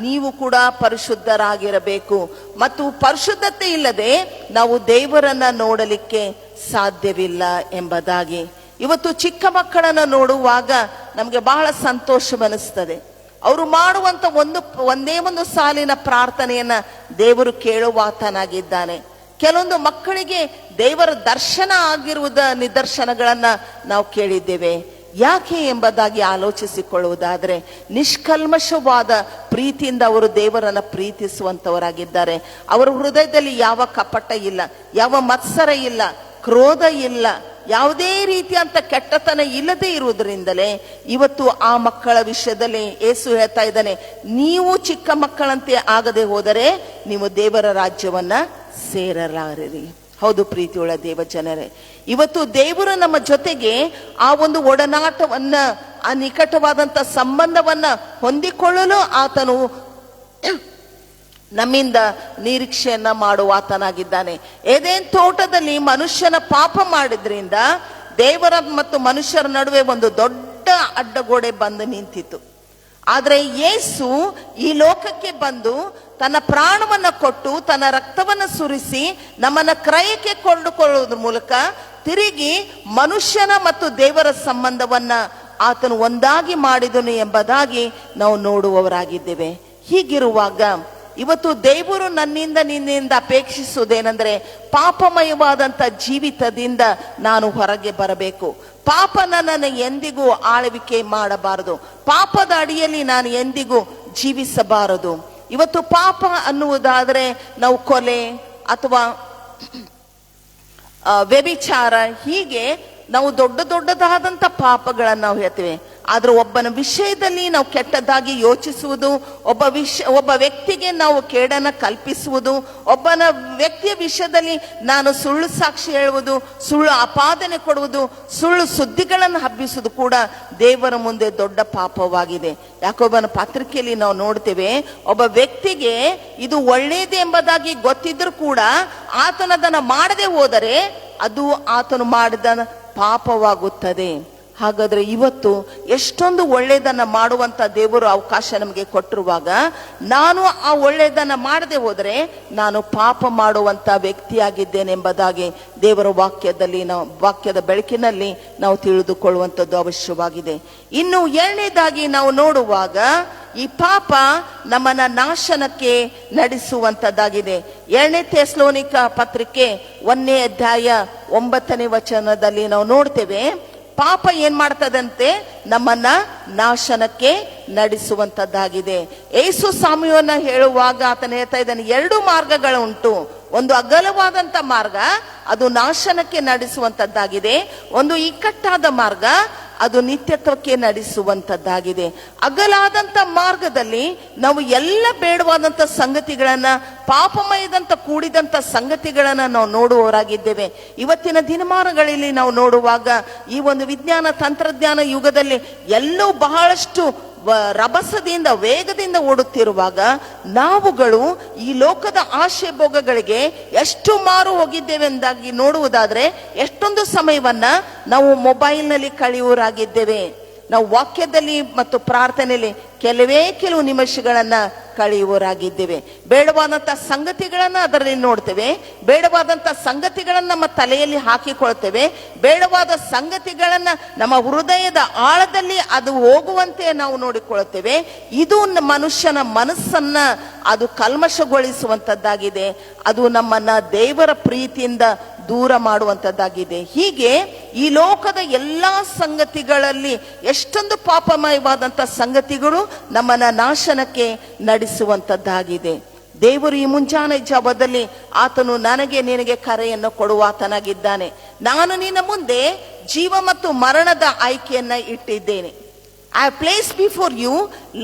ನೀವು ಕೂಡ ಪರಿಶುದ್ಧರಾಗಿರಬೇಕು. ಮತ್ತು ಪರಿಶುದ್ಧತೆ ಇಲ್ಲದೆ ನಾವು ದೇವರನ್ನ ನೋಡಲಿಕ್ಕೆ ಸಾಧ್ಯವಿಲ್ಲ ಎಂಬುದಾಗಿ. ಇವತ್ತು ಚಿಕ್ಕ ಮಕ್ಕಳನ್ನು ನೋಡುವಾಗ ನಮಗೆ ಬಹಳ ಸಂತೋಷವೆನಿಸ್ತದೆ. ಅವರು ಮಾಡುವಂತ ಒಂದೇ ಒಂದು ಸಾಲಿನ ಪ್ರಾರ್ಥನೆಯನ್ನ ದೇವರು ಕೇಳುವಾತನಾಗಿದ್ದಾನೆ. ಕೆಲವೊಂದು ಮಕ್ಕಳಿಗೆ ದೇವರ ದರ್ಶನ ಆಗಿರುವುದ ನಿದರ್ಶನಗಳನ್ನ ನಾವು ಕೇಳಿದ್ದೇವೆ. ಯಾಕೆ ಎಂಬುದಾಗಿ ಆಲೋಚಿಸಿಕೊಳ್ಳುವುದಾದ್ರೆ, ನಿಷ್ಕಲ್ಮಶವಾದ ಪ್ರೀತಿಯಿಂದ ಅವರು ದೇವರನ್ನ ಪ್ರೀತಿಸುವಂತವರಾಗಿದ್ದಾರೆ. ಅವರ ಹೃದಯದಲ್ಲಿ ಯಾವ ಕಪಟ ಇಲ್ಲ, ಯಾವ ಮತ್ಸರ ಇಲ್ಲ, ಕ್ರೋಧ ಇಲ್ಲ, ಯಾವುದೇ ರೀತಿಯಂತ ಕೆಟ್ಟತನ ಇಲ್ಲದೆ ಇರುವುದರಿಂದಲೇ ಇವತ್ತು ಆ ಮಕ್ಕಳ ವಿಷಯದಲ್ಲಿ ಯೇಸು ಹೇಳ್ತಾ ಇದ್ದಾನೆ, ನೀವು ಚಿಕ್ಕ ಮಕ್ಕಳಂತೆ ಆಗದೆ ಹೋದರೆ ನೀವು ದೇವರ ರಾಜ್ಯವನ್ನ ಸೇರಲಾರಿರಿ. ಹೌದು ಪ್ರೀತಿಯುಳ್ಳ ದೇವ ಜನರೇ, ಇವತ್ತು ದೇವರು ನಮ್ಮ ಜೊತೆಗೆ ಆ ಒಂದು ಒಡನಾಟವನ್ನ, ಆ ನಿಕಟವಾದಂತ ಸಂಬಂಧವನ್ನ ಹೊಂದಿಕೊಳ್ಳಲು ಆತನು ನಮ್ಮಿಂದ ನಿರೀಕ್ಷೆಯನ್ನ ಮಾಡುವಾತನಾಗಿದ್ದಾನೆ. ಏದೇನ್ ತೋಟದಲ್ಲಿ ಮನುಷ್ಯನ ಪಾಪ ಮಾಡಿದ್ರಿಂದ ದೇವರ ಮತ್ತು ಮನುಷ್ಯರ ನಡುವೆ ಒಂದು ದೊಡ್ಡ ಅಡ್ಡಗೋಡೆ ಬಂದು ನಿಂತಿತ್ತು. ಆದ್ರೆ ಯೇಸು ಈ ಲೋಕಕ್ಕೆ ಬಂದು ತನ್ನ ಪ್ರಾಣವನ್ನ ಕೊಟ್ಟು ತನ್ನ ರಕ್ತವನ್ನ ಸುರಿಸಿ ನಮ್ಮನ್ನ ಕ್ರಯಕ್ಕೆ ಕೊಂಡುಕೊಳ್ಳುವುದ್ರ ಮೂಲಕ ತಿರುಗಿ ಮನುಷ್ಯನ ಮತ್ತು ದೇವರ ಸಂಬಂಧವನ್ನ ಆತನು ಒಂದಾಗಿ ಮಾಡಿದನು ಎಂಬುದಾಗಿ ನಾವು ನೋಡುವವರಾಗಿದ್ದೇವೆ. ಹೀಗಿರುವಾಗ ಇವತ್ತು ದೇವರು ನಿನ್ನಿಂದ ಅಪೇಕ್ಷಿಸುವುದೇನೆಂದ್ರೆ, ಪಾಪಮಯವಾದಂತ ಜೀವಿತದಿಂದ ನಾನು ಹೊರಗೆ ಬರಬೇಕು. ಪಾಪ ನನ್ನನ್ನು ಎಂದಿಗೂ ಆಳ್ವಿಕೆ ಮಾಡಬಾರದು. ಪಾಪದ ಅಡಿಯಲ್ಲಿ ನಾನು ಎಂದಿಗೂ ಜೀವಿಸಬಾರದು. ಇವತ್ತು ಪಾಪ ಅನ್ನುವುದಾದ್ರೆ ನಾವು ಕೊಲೆ ಅಥವಾ ವ್ಯಭಿಚಾರ, ಹೀಗೆ ನಾವು ದೊಡ್ಡದಾದಂತ ಪಾಪಗಳನ್ನು ನಾವು ಹೇಳ್ತೇವೆ. ಆದ್ರೆ ಒಬ್ಬನ ವಿಷಯದಲ್ಲಿ ನಾವು ಕೆಟ್ಟದ್ದಾಗಿ ಯೋಚಿಸುವುದು, ಒಬ್ಬ ವ್ಯಕ್ತಿಗೆ ನಾವು ಕೇಡನ್ನ ಕಲ್ಪಿಸುವುದು, ಒಬ್ಬನ ವ್ಯಕ್ತಿಯ ವಿಷಯದಲ್ಲಿ ನಾನು ಸುಳ್ಳು ಸಾಕ್ಷಿ ಹೇಳುವುದು, ಸುಳ್ಳು ಆಪಾದನೆ ಕೊಡುವುದು, ಸುಳ್ಳು ಸುದ್ದಿಗಳನ್ನು ಹಬ್ಬಿಸುವುದು ಕೂಡ ದೇವರ ಮುಂದೆ ದೊಡ್ಡ ಪಾಪವಾಗಿದೆ. ಯಾಕೊಬ್ಬನ ಪತ್ರಿಕೆಯಲ್ಲಿ ನಾವು ನೋಡ್ತೇವೆ, ಒಬ್ಬ ವ್ಯಕ್ತಿಗೆ ಇದು ಒಳ್ಳೆಯದು ಎಂಬುದಾಗಿ ಗೊತ್ತಿದ್ರೂ ಕೂಡ ಆತನದನ್ನ ಮಾಡದೆ ಹೋದರೆ ಅದು ಆತನು ಮಾಡಿದ ಪಾಪವಾಗುತ್ತದೆ. ಹಾಗಾದ್ರೆ ಇವತ್ತು ಎಷ್ಟೊಂದು ಒಳ್ಳೆಯದನ್ನ ಮಾಡುವಂತ ದೇವರು ಅವಕಾಶ ನಮಗೆ ಕೊಟ್ಟಿರುವಾಗ ನಾನು ಆ ಒಳ್ಳೆಯದನ್ನ ಮಾಡದೆ ಹೋದರೆ ನಾನು ಪಾಪ ಮಾಡುವಂತ ವ್ಯಕ್ತಿಯಾಗಿದ್ದೇನೆ ಎಂಬುದಾಗಿ ದೇವರ ವಾಕ್ಯದ ಬೆಳಕಿನಲ್ಲಿ ನಾವು ತಿಳಿದುಕೊಳ್ಳುವಂಥದ್ದು ಅವಶ್ಯವಾಗಿದೆ. ಇನ್ನು ಎರಡನೇದಾಗಿ ನಾವು ನೋಡುವಾಗ ಈ ಪಾಪ ನಮ್ಮನ್ನ ನಾಶನಕ್ಕೆ ನಡೆಸುವಂತದ್ದಾಗಿದೆ. 2ನೇ ಥೆಸಲೋನಿಕ ಪತ್ರಿಕೆ 1ನೇ ಅಧ್ಯಾಯ 9ನೇ ವಚನದಲ್ಲಿ ನಾವು ನೋಡ್ತೇವೆ, ಪಾಪ ಏನ್ ಮಾಡ್ತದಂತೆ, ನಮ್ಮನ್ನ ನಾಶನಕ್ಕೆ ನಡೆಸುವಂತದ್ದಾಗಿದೆ. ಯೇಸು ಸ್ವಾಮಿಯನ್ನ ಹೇಳುವಾಗ ಆತನ ಹೇಳ್ತಾ ಇದ್ದಾನೆ, 2 ಮಾರ್ಗಗಳುಂಟು. ಒಂದು ಅಗಲವಾದಂತ ಮಾರ್ಗ, ಅದು ನಾಶನಕ್ಕೆ ನಡೆಸುವಂತದ್ದಾಗಿದೆ. ಒಂದು ಇಕ್ಕಟ್ಟಾದ ಮಾರ್ಗ, ಅದು ನಿತ್ಯತ್ವಕ್ಕೆ ನಡೆಸುವಂತದ್ದಾಗಿದೆ. ಅಗಲಾದಂತ ಮಾರ್ಗದಲ್ಲಿ ನಾವು ಎಲ್ಲ ಬೇಡವಾದಂತ ಸಂಗತಿಗಳನ್ನ, ಪಾಪಮಯದಂತ ಕೂಡಿದಂತ ಸಂಗತಿಗಳನ್ನ ನಾವು ನೋಡುವವರಾಗಿದ್ದೇವೆ. ಇವತ್ತಿನ ದಿನಮಾನಗಳಲ್ಲಿ ನಾವು ನೋಡುವಾಗ ಈ ಒಂದು ವಿಜ್ಞಾನ ತಂತ್ರಜ್ಞಾನ ಯುಗದಲ್ಲಿ ಎಲ್ಲೂ ಬಹಳಷ್ಟು ರಭಸದಿಂದ ವೇಗದಿಂದ ಓಡುತ್ತಿರುವಾಗ ನಾವುಗಳು ಈ ಲೋಕದ ಆಶೆ ಭೋಗಗಳಿಗೆ ಎಷ್ಟು ಮಾರು ಹೋಗಿದ್ದೇವೆ ಎಂದಾಗಿ ನೋಡುವುದಾದ್ರೆ ಎಷ್ಟೊಂದು ಸಮಯವನ್ನ ನಾವು ಮೊಬೈಲ್ನಲ್ಲಿ ಕಳೆಯುವರಾಗಿದ್ದೇವೆ. ನಾವು ವಾಕ್ಯದಲ್ಲಿ ಮತ್ತು ಪ್ರಾರ್ಥನೆಯಲ್ಲಿ ಕೆಲವು ನಿಮಿಷಗಳನ್ನ ಕಳೆಯುವರಾಗಿದ್ದೇವೆ. ಬೇಡವಾದಂತ ಸಂಗತಿಗಳನ್ನ ಅದರಲ್ಲಿ ನೋಡ್ತೇವೆ, ಬೇಡವಾದಂತ ಸಂಗತಿಗಳನ್ನ ನಮ್ಮ ತಲೆಯಲ್ಲಿ ಹಾಕಿಕೊಳ್ತೇವೆ, ಬೇಡವಾದ ಸಂಗತಿಗಳನ್ನ ನಮ್ಮ ಹೃದಯದ ಆಳದಲ್ಲಿ ಅದು ಹೋಗುವಂತೆ ನಾವು ನೋಡಿಕೊಳ್ಳುತ್ತೇವೆ. ಇದು ಮನುಷ್ಯನ ಮನಸ್ಸನ್ನ ಅದು ಕಲ್ಮಶಗೊಳಿಸುವಂತದ್ದಾಗಿದೆ. ಅದು ನಮ್ಮನ್ನ ದೇವರ ಪ್ರೀತಿಯಿಂದ ದೂರ ಮಾಡುವಂತದ್ದಾಗಿದೆ. ಹೀಗೆ ಈ ಲೋಕದ ಎಲ್ಲಾ ಸಂಗತಿಗಳಲ್ಲಿ ಎಷ್ಟೊಂದು ಪಾಪಮಯವಾದಂತ ಸಂಗತಿಗಳು ನಮ್ಮನ್ನ ನಾಶನಕ್ಕೆ ನಡೆಸುವಂತದ್ದಾಗಿದೆ. ದೇವರು ಈ ಮುಂಜಾನೆ ಜಾವದಲ್ಲಿ ಆತನು ನನಗೆ ನಿನಗೆ ಕರೆಯನ್ನು ಕೊಡುವಾತನಾಗಿದ್ದಾನೆ. ನಾನು ನಿನ್ನ ಮುಂದೆ ಜೀವ ಮತ್ತು ಮರಣದ ಆಯ್ಕೆಯನ್ನ ಇಟ್ಟಿದ್ದೇನೆ. I place before you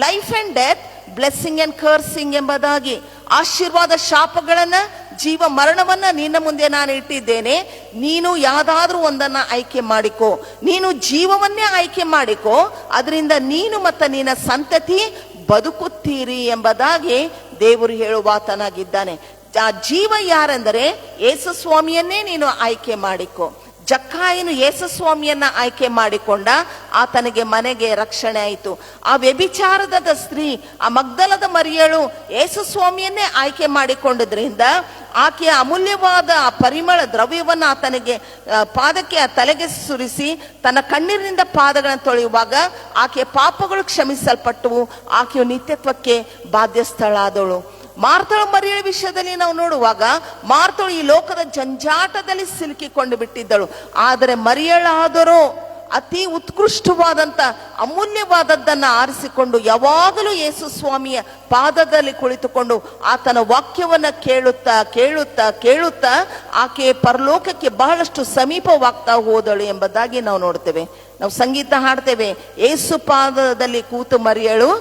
life and death, blessing and cursing ಎಂಬುದಾಗಿ ಆಶೀರ್ವಾದ ಶಾಪಗಳನ್ನ, ಜೀವ ಮರಣವನ್ನ ನಿನ್ನ ಮುಂದೆ ನಾನು ಇಟ್ಟಿದ್ದೇನೆ. ನೀನು ಯಾವ್ದಾದ್ರೂ ಒಂದನ್ನ ಆಯ್ಕೆ ಮಾಡಿಕೋ. ನೀನು ಜೀವವನ್ನೇ ಆಯ್ಕೆ ಮಾಡಿಕೋ, ಅದರಿಂದ ನೀನು ಮತ್ತು ನಿನ್ನ ಸಂತತಿ ಬದುಕುತ್ತೀರಿ ಎಂಬುದಾಗಿ ದೇವರು ಹೇಳುವಾತನಾಗಿದ್ದಾನೆ. ಆ ಜೀವ ಯಾರೆಂದರೆ ಯೇಸು ಸ್ವಾಮಿಯನ್ನೇ ನೀನು ಆಯ್ಕೆ ಮಾಡಿಕೋ. ಜಕ್ಕಾಯನು ಯೇಸುಸ್ವಾಮಿಯನ್ನ ಆಯ್ಕೆ ಮಾಡಿಕೊಂಡ, ಆತನಿಗೆ ಮನೆಗೆ ರಕ್ಷಣೆ ಆಯಿತು. ಆ ವ್ಯಭಿಚಾರದ ಸ್ತ್ರೀ, ಆ ಮಗ್ದಲದ ಮರಿಯಳು ಯೇಸುಸ್ವಾಮಿಯನ್ನೇ ಆಯ್ಕೆ ಮಾಡಿಕೊಂಡದ್ರಿಂದ ಆಕೆಯ ಅಮೂಲ್ಯವಾದ ಪರಿಮಳ ದ್ರವ್ಯವನ್ನು ಆತನಿಗೆ ಪಾದಕ್ಕೆ ತಲೆಗೆ ಸುರಿಸಿ ತನ್ನ ಕಣ್ಣೀರಿನಿಂದ ಪಾದಗಳನ್ನು ತೊಳೆಯುವಾಗ ಆಕೆಯ ಪಾಪಗಳು ಕ್ಷಮಿಸಲ್ಪಟ್ಟವು. ಆಕೆಯು ನಿತ್ಯತ್ವಕ್ಕೆ ಬಾಧ್ಯಸ್ಥಳಾದವಳು. ಮಾರ್ತಳು ಮರಿಯಳ ವಿಷಯದಲ್ಲಿ ನಾವು ನೋಡುವಾಗ ಮಾರ್ತಳು ಈ ಲೋಕದ ಜಂಜಾಟದಲ್ಲಿ ಸಿಲುಕಿಕೊಂಡು ಬಿಟ್ಟಿದ್ದಳು. ಆದರೆ ಮರಿಯಳಾದರೂ ಅತಿ ಉತ್ಕೃಷ್ಟವಾದಂತ ಅಮೂಲ್ಯವಾದದ್ದನ್ನ ಆರಿಸಿಕೊಂಡು ಯಾವಾಗಲೂ ಯೇಸು ಸ್ವಾಮಿಯ ಪಾದದಲ್ಲಿ ಕುಳಿತುಕೊಂಡು ಆತನ ವಾಕ್ಯವನ್ನ ಕೇಳುತ್ತಾ ಕೇಳುತ್ತಾ ಕೇಳುತ್ತಾ ಆಕೆ ಪರಲೋಕಕ್ಕೆ ಬಹಳಷ್ಟು ಸಮೀಪವಾಗ್ತಾ ಹೋದಳು ಎಂಬುದಾಗಿ ನಾವು ನೋಡ್ತೇವೆ. ನಾವು ಸಂಗೀತ ಹಾಡ್ತೇವೆ, ಯೇಸು ಪಾದದಲ್ಲಿ ಕೂತು ಮರಿಯಳು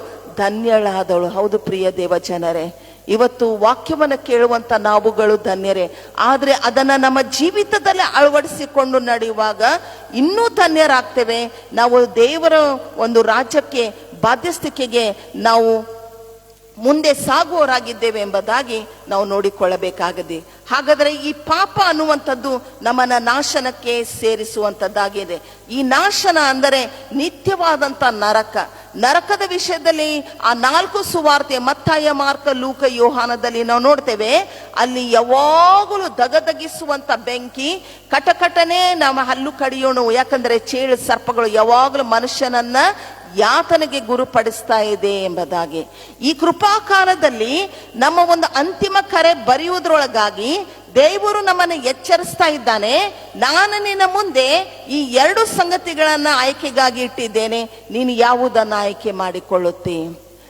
ಧನ್ಯಳಾದಳು. ಹೌದು ಪ್ರಿಯ ದೇವ ಜನರೇ, ಇವತ್ತು ವಾಕ್ಯವನ್ನು ಕೇಳುವಂತ ನಾವುಗಳು ಧನ್ಯರೇ. ಆದ್ರೆ ಅದನ್ನ ನಮ್ಮ ಜೀವಿತದಲ್ಲಿ ಅಳವಡಿಸಿಕೊಂಡು ನಡೆಯುವಾಗ ಇನ್ನೂ ಧನ್ಯರಾಗ್ತೇವೆ. ನಾವು ದೇವರ ಒಂದು ರಾಜ್ಯಕ್ಕೆ ಬಾಧ್ಯಸ್ಥಿಕೆಗೆ ನಾವು ಮುಂದೆ ಸಾಗುವವರಾಗಿದ್ದೇವೆ ಎಂಬುದಾಗಿ ನಾವು ನೋಡಿಕೊಳ್ಳಬೇಕಾಗಿದೆ. ಹಾಗಾದ್ರೆ ಈ ಪಾಪ ಅನ್ನುವಂಥದ್ದು ನಮ್ಮನ್ನ ನಾಶನಕ್ಕೆ ಸೇರಿಸುವಂತದ್ದಾಗಿದೆ. ಈ ನಾಶನ ಅಂದರೆ ನಿತ್ಯವಾದಂತ ನರಕ. ನರಕದ ವಿಷಯದಲ್ಲಿ ಆ 4 ಸುವಾರ್ತೆ ಮತ್ತಾಯ, ಮಾರ್ಕ, ಲೂಕ, ಯೋಹಾನದಲ್ಲಿ ನಾವು ನೋಡ್ತೇವೆ. ಅಲ್ಲಿ ಯಾವಾಗಲೂ ದಗದಗಿಸುವಂತ ಬೆಂಕಿ, ಕಟಕಟನೆ ನಮ್ಮ ಹಲ್ಲು ಕಡಿಯೋಣ. ಯಾಕಂದ್ರೆ ಚೇಳು ಸರ್ಪಗಳು ಯಾವಾಗಲೂ ಮನುಷ್ಯನನ್ನ ಯಾತನೆಗೆ ಗುರುಪಡಿಸ್ತಾ ಇದೆ ಎಂಬುದಾಗಿ. ಈ ಕೃಪಾಕಾಲದಲ್ಲಿ ನಮ್ಮ ಒಂದು ಅಂತಿಮ ಕರೆ ಬರೆಯುವುದರೊಳಗಾಗಿ ದೇವರು ನಮ್ಮನ್ನು ಎಚ್ಚರಿಸ್ತಾ ಇದ್ದಾನೆ. ನಾನು ನಿನ್ನ ಮುಂದೆ ಈ 2 ಸಂಗತಿಗಳನ್ನ ಆಯ್ಕೆಗಾಗಿ ಇಟ್ಟಿದ್ದೇನೆ, ನೀನು ಯಾವುದನ್ನ ಆಯ್ಕೆ ಮಾಡಿಕೊಳ್ಳುತ್ತಿ?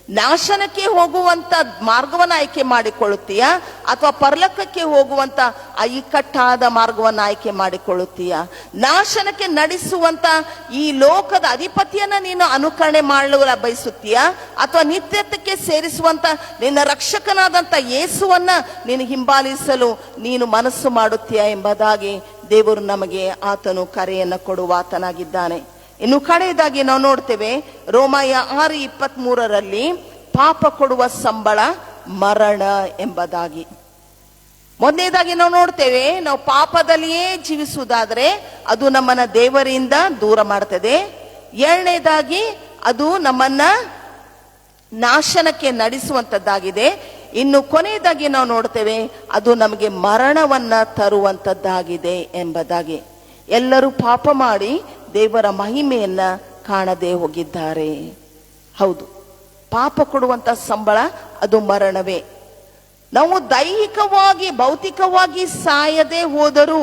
ನಾಶನಕ್ಕೆ ಹೋಗುವಂತ ಮಾರ್ಗವನ್ನು ಆಯ್ಕೆ ಮಾಡಿಕೊಳ್ಳುತ್ತೀಯಾ ಅಥವಾ ಪರಲೋಕಕ್ಕೆ ಹೋಗುವಂತ ಆ ಇಕ್ಕಟ್ಟಾದ ಮಾರ್ಗವನ್ನು ಆಯ್ಕೆ ಮಾಡಿಕೊಳ್ಳುತ್ತೀಯಾ? ನಾಶನಕ್ಕೆ ನಡೆಸುವಂತ ಈ ಲೋಕದ ಅಧಿಪತಿಯನ್ನ ನೀನು ಅನುಕರಣೆ ಮಾಡಲು ಬಯಸುತ್ತೀಯಾ ಅಥವಾ ನಿತ್ಯತ್ವಕ್ಕೆ ಸೇರಿಸುವಂತ ನಿನ್ನ ರಕ್ಷಕನಾದಂತ ಯೇಸುವನ್ನ ನೀನು ಹಿಂಬಾಲಿಸಲು ನೀನು ಮನಸ್ಸು ಮಾಡುತ್ತೀಯಾ ಎಂಬುದಾಗಿ ದೇವರು ನಮಗೆ ಆತನು ಕರೆಯನ್ನು ಕೊಡುವ ಆತನಾಗಿದ್ದಾನೆ. ಇನ್ನು ಕಡೆಯದಾಗಿ ನಾವು ನೋಡ್ತೇವೆ ರೋಮಾಯ 6:23 ಪಾಪ ಕೊಡುವ ಸಂಬಳ ಮರಣ ಎಂಬುದಾಗಿ. ಮೊದಲನೇದಾಗಿ ನಾವು ನೋಡ್ತೇವೆ, ನಾವು ಪಾಪದಲ್ಲಿಯೇ ಜೀವಿಸುವುದಾದ್ರೆ ಅದು ನಮ್ಮನ್ನ ದೇವರಿಂದ ದೂರ ಮಾಡ್ತದೆ. ಎರಡನೇದಾಗಿ ಅದು ನಮ್ಮನ್ನ ನಾಶನಕ್ಕೆ ನಡೆಸುವಂತದ್ದಾಗಿದೆ. ಇನ್ನು ಕೊನೆಯದಾಗಿ ನಾವು ನೋಡ್ತೇವೆ ಅದು ನಮಗೆ ಮರಣವನ್ನ ತರುವಂತದ್ದಾಗಿದೆ ಎಂಬುದಾಗಿ. ಎಲ್ಲರೂ ಪಾಪ ಮಾಡಿ ದೇವರ ಮಹಿಮೆಯನ್ನ ಕಾಣದೆ ಹೋಗಿದ್ದಾರೆ. ಹೌದು, ಪಾಪ ಕೊಡುವಂತ ಸಂಬಳ ಅದು ಮರಣವೇ. ನಾವು ದೈಹಿಕವಾಗಿ ಭೌತಿಕವಾಗಿ ಸಾಯದೆ ಹೋದರೂ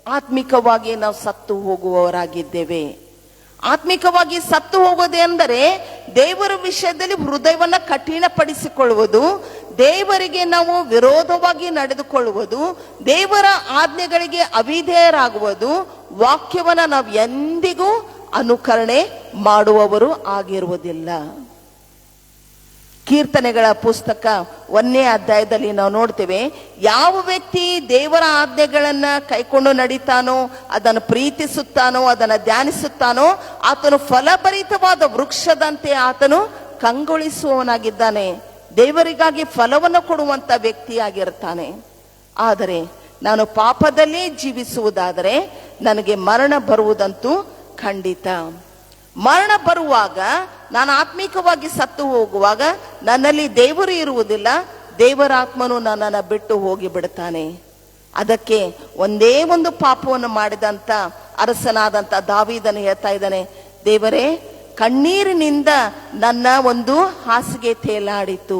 ಆತ್ಮಿಕವಾಗಿ ನಾವು ಸತ್ತು ಹೋಗುವವರಾಗಿದ್ದೇವೆ. ಆತ್ಮಿಕವಾಗಿ ಸತ್ತು ಹೋಗೋದೇ ಅಂದರೆ ದೇವರ ವಿಷಯದಲ್ಲಿ ಹೃದಯವನ್ನ ಕಠಿಣಪಡಿಸಿಕೊಳ್ಳುವುದು, ದೇವರಿಗೆ ನಾವು ವಿರೋಧವಾಗಿ ನಡೆದುಕೊಳ್ಳುವುದು, ದೇವರ ಆಜ್ಞೆಗಳಿಗೆ ಅವಿಧೇಯರಾಗುವುದು, ವಾಕ್ಯವನ್ನ ನಾವು ಎಂದಿಗೂ ಅನುಕರಣೆ ಮಾಡುವವರು ಆಗಿರುವುದಿಲ್ಲ. ಕೀರ್ತನೆಗಳ ಪುಸ್ತಕ 1ನೇ ಅಧ್ಯಾಯದಲ್ಲಿ ನಾವು ನೋಡ್ತೇವೆ, ಯಾವ ವ್ಯಕ್ತಿ ದೇವರ ಆಜ್ಞೆಗಳನ್ನ ಕೈಕೊಂಡು ನಡೀತಾನೋ, ಅದನ್ನು ಪ್ರೀತಿಸುತ್ತಾನೋ, ಅದನ್ನು ಧ್ಯಾನಿಸುತ್ತಾನೋ, ಆತನು ಫಲಭರಿತವಾದ ವೃಕ್ಷದಂತೆ ಆತನು ಕಂಗೊಳಿಸುವವನಾಗಿದ್ದಾನೆ. ದೇವರಿಗಾಗಿ ಫಲವನ್ನು ಕೊಡುವಂತ ವ್ಯಕ್ತಿಯಾಗಿರ್ತಾನೆ. ಆದರೆ ನಾನು ಪಾಪದಲ್ಲೇ ಜೀವಿಸುವುದಾದರೆ ನನಗೆ ಮರಣ ಬರುವುದಂತೂ ಖಂಡಿತ. ಮರಣ ಬರುವಾಗ, ನಾನು ಆತ್ಮಿಕವಾಗಿ ಸತ್ತು ಹೋಗುವಾಗ ನನ್ನಲ್ಲಿ ದೇವರು ಇರುವುದಿಲ್ಲ, ದೇವರ ಆತ್ಮನು ನನ್ನನ್ನು ಬಿಟ್ಟು ಹೋಗಿ ಬಿಡುತ್ತಾನೆ. ಅದಕ್ಕೆ ಒಂದೇ ಒಂದು ಪಾಪವನ್ನು ಮಾಡಿದಂತ ಅರಸನಾದಂತ ದಾವೀದನು ಹೇಳ್ತಾ ಇದ್ದಾನೆ, ದೇವರೇ, ಕಣ್ಣೀರಿನಿಂದ ನನ್ನ ಒಂದು ಹಾಸಿಗೆ ತೇಲಾಡಿತು.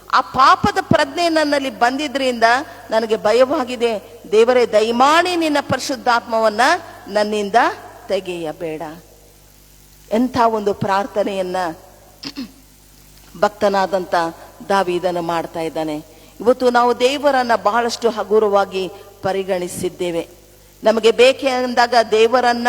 ಆ ಪಾಪದ ಪ್ರಜ್ಞೆ ನನ್ನಲ್ಲಿ ಬಂದಿದ್ರಿಂದ ನನಗೆ ಭಯವಾಗಿದೆ. ದೇವರೇ, ದಯಮಾಡಿ ನಿನ್ನ ಪರಿಶುದ್ಧಾತ್ಮವನ್ನ ನನ್ನಿಂದ ತೆಗೆಯಬೇಡ. ಎಂಥ ಒಂದು ಪ್ರಾರ್ಥನೆಯನ್ನ ಭಕ್ತನಾದಂತ ದಾವೀದನು ಮಾಡ್ತಾ ಇದ್ದಾನೆ. ಇವತ್ತು ನಾವು ದೇವರನ್ನ ಬಹಳಷ್ಟು ಹಗುರವಾಗಿ ಪರಿಗಣಿಸಿದ್ದೇವೆ. ನಮಗೆ ಬೇಕೆ ಅಂದಾಗ ದೇವರನ್ನ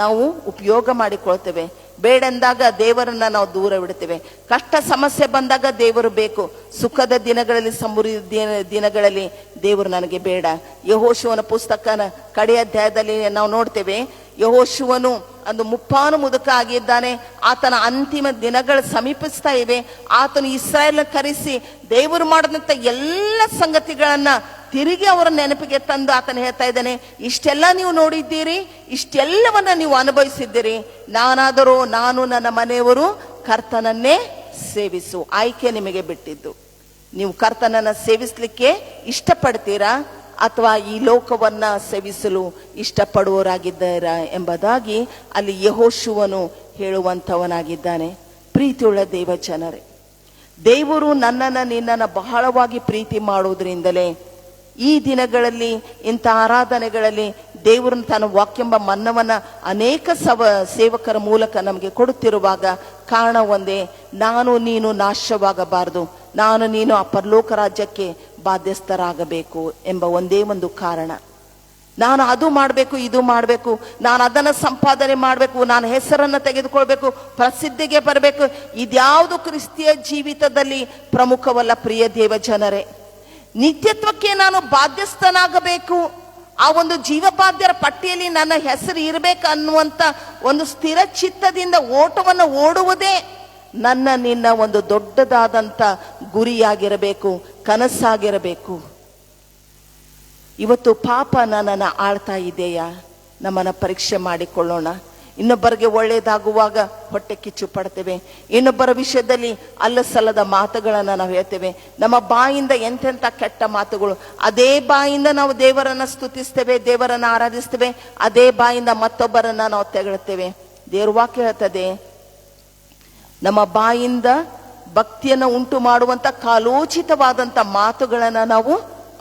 ನಾವು ಉಪಯೋಗ ಮಾಡಿಕೊಳ್ತೇವೆ, ಬೇಡೆಂದಾಗ ದೇವರನ್ನ ನಾವು ದೂರವಿಡ್ತೇವೆ. ಕಷ್ಟ ಸಮಸ್ಯೆ ಬಂದಾಗ ದೇವರು ಬೇಕು, ಸುಖದ ದಿನಗಳಲ್ಲಿ ಸಮೃದ್ಧಿ ದಿನಗಳಲ್ಲಿ ದೇವರು ನನಗೆ ಬೇಡ. ಯೆಹೋಶುವನ ಪುಸ್ತಕನ ಕಡೆಯ ಅಧ್ಯಾಯದಲ್ಲಿ ನಾವು ನೋಡ್ತೇವೆ, ಯೆಹೋಶುವನು ಒಂದು ಮುಪ್ಪಾನು ಮುದುಕ ಆಗಿದ್ದಾನೆ. ಆತನ ಅಂತಿಮ ದಿನಗಳು ಸಮೀಪಿಸ್ತಾ ಇವೆ. ಆತನು ಇಸ್ರಾಯೇಲ್ ಕರೆಸಿ ದೇವರು ಮಾಡಿದಂತ ಎಲ್ಲ ಸಂಗತಿಗಳನ್ನ ತಿರುಗಿ ಅವರ ನೆನಪಿಗೆ ತಂದು ಆತನ ಹೇಳ್ತಾ ಇದ್ದಾನೆ, ಇಷ್ಟೆಲ್ಲ ನೀವು ನೋಡಿದ್ದೀರಿ, ಇಷ್ಟೆಲ್ಲವನ್ನ ನೀವು ಅನುಭವಿಸಿದ್ದೀರಿ, ನಾನಾದರೂ ನಾನು ನನ್ನ ಮನೆಯವರು ಕರ್ತನನ್ನೇ ಸೇವಿಸು. ಆಯ್ಕೆ ನಿಮಗೆ ಬಿಟ್ಟಿದ್ದು. ನೀವು ಕರ್ತನನ್ನ ಸೇವಿಸ್ಲಿಕ್ಕೆ ಇಷ್ಟಪಡ್ತೀರಾ ಅಥವಾ ಈ ಲೋಕವನ್ನ ಸೇವಿಸಲು ಇಷ್ಟಪಡುವವರಾಗಿದ್ದಾರಾ ಎಂಬುದಾಗಿ ಅಲ್ಲಿ ಯೆಹೋಶುವನು ಹೇಳುವಂತವನಾಗಿದ್ದಾನೆ. ಪ್ರೀತಿಯುಳ್ಳ ದೇವ ಜನರೇ, ದೇವರು ನನ್ನನ್ನ ನಿನ್ನನ್ನ ಬಹಳವಾಗಿ ಪ್ರೀತಿ ಮಾಡುವುದರಿಂದಲೇ ಈ ದಿನಗಳಲ್ಲಿ ಇಂಥ ಆರಾಧನೆಗಳಲ್ಲಿ ದೇವರನ್ನು ತನ್ನ ವಾಕ್ಯೆಂಬ ಮನ್ನವನ್ನ ಅನೇಕ ಸೇವಕರ ಮೂಲಕ ನಮಗೆ ಕೊಡುತ್ತಿರುವಾಗ ಕಾರಣ ಒಂದೇ, ನಾನು ನೀನು ನಾಶವಾಗಬಾರದು, ನಾನು ನೀನು ಆ ಪರಲೋಕ ರಾಜ್ಯಕ್ಕೆ ಬಾಧ್ಯಸ್ಥರಾಗಬೇಕು ಎಂಬ ಒಂದೇ ಒಂದು ಕಾರಣ. ನಾನು ಅದು ಮಾಡಬೇಕು, ಇದು ಮಾಡಬೇಕು, ನಾನು ಅದನ್ನು ಸಂಪಾದನೆ ಮಾಡಬೇಕು, ನಾನು ಹೆಸರನ್ನು ತೆಗೆದುಕೊಳ್ಬೇಕು, ಪ್ರಸಿದ್ಧಿಗೆ ಬರಬೇಕು, ಇದ್ಯಾವುದು ಕ್ರಿಸ್ತಿಯ ಜೀವಿತದಲ್ಲಿ ಪ್ರಮುಖವಲ್ಲ. ಪ್ರಿಯ ದೇವ ಜನರೇ, ನಿತ್ಯತ್ವಕ್ಕೆ ನಾನು ಬಾಧ್ಯಸ್ಥನಾಗಬೇಕು, ಆ ಒಂದು ಜೀವಬಾಧ್ಯರ ಪಟ್ಟಿಯಲ್ಲಿ ನನ್ನ ಹೆಸರು ಇರಬೇಕು ಅನ್ನುವಂಥ ಒಂದು ಸ್ಥಿರ ಚಿತ್ತದಿಂದ ಓಟವನ್ನು ಓಡುವುದೇ ನನ್ನ ನಿನ್ನ ಒಂದು ದೊಡ್ಡದಾದಂಥ ಗುರಿಯಾಗಿರಬೇಕು, ಕನಸಾಗಿರಬೇಕು. ಇವತ್ತು ಪಾಪ ನನ್ನನ್ನು ಆಳ್ತಾ ಇದೆಯಾ? ನಮ್ಮನ್ನು ಪರೀಕ್ಷೆ ಮಾಡಿಕೊಳ್ಳೋಣ. ಇನ್ನೊಬ್ಬರಿಗೆ ಒಳ್ಳೇದಾಗುವಾಗ ಹೊಟ್ಟೆ ಕಿಚ್ಚು ಪಡ್ತೇವೆ, ಇನ್ನೊಬ್ಬರ ವಿಷಯದಲ್ಲಿ ಅಲ್ಲಸಲ್ಲದ ಮಾತುಗಳನ್ನು ನಾವು ಹೇಳ್ತೇವೆ. ನಮ್ಮ ಬಾಯಿಂದ ಎಂತೆಂಥ ಕೆಟ್ಟ ಮಾತುಗಳು, ಅದೇ ಬಾಯಿಂದ ನಾವು ದೇವರನ್ನ ಸ್ತುತಿಸ್ತೇವೆ, ದೇವರನ್ನ ಆರಾಧಿಸ್ತೇವೆ, ಅದೇ ಬಾಯಿಂದ ಮತ್ತೊಬ್ಬರನ್ನ ನಾವು ತೆಗಳ್ತೇವೆ. ದೇವ್ರ ವಾಕ್ಯ ಹೇಳ್ತದೆ, ನಮ್ಮ ಬಾಯಿಂದ ಭಕ್ತಿಯನ್ನು ಉಂಟು ಮಾಡುವಂತ ಕಾಲೋಚಿತವಾದಂತ ಮಾತುಗಳನ್ನ ನಾವು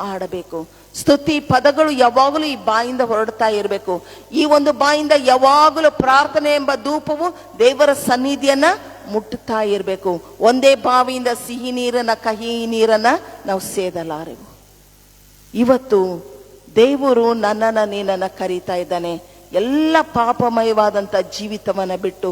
ಆಡಬೇಕು. ಸ್ತುತಿ ಪದಗಳು ಯಾವಾಗಲೂ ಈ ಬಾಯಿಂದ ಹೊರಡ್ತಾ ಇರಬೇಕು. ಈ ಒಂದು ಬಾಯಿಂದ ಯಾವಾಗಲೂ ಪ್ರಾರ್ಥನೆ ಎಂಬ ಧೂಪವು ದೇವರ ಸನ್ನಿಧಿಯನ್ನ ಮುಟ್ಟುತ್ತಾ ಇರಬೇಕು. ಒಂದೇ ಬಾವಿಯಿಂದ ಸಿಹಿ ನೀರನ್ನ ಕಹಿ ನೀರನ್ನ ನಾವು ಸೇದಲಾರೆವು. ಇವತ್ತು ದೇವರು ನನ್ನನ್ನ ನೀನನ್ನ ಕರೀತಾ ಇದ್ದಾನೆ. ಎಲ್ಲ ಪಾಪಮಯವಾದಂಥ ಜೀವಿತವನ್ನ ಬಿಟ್ಟು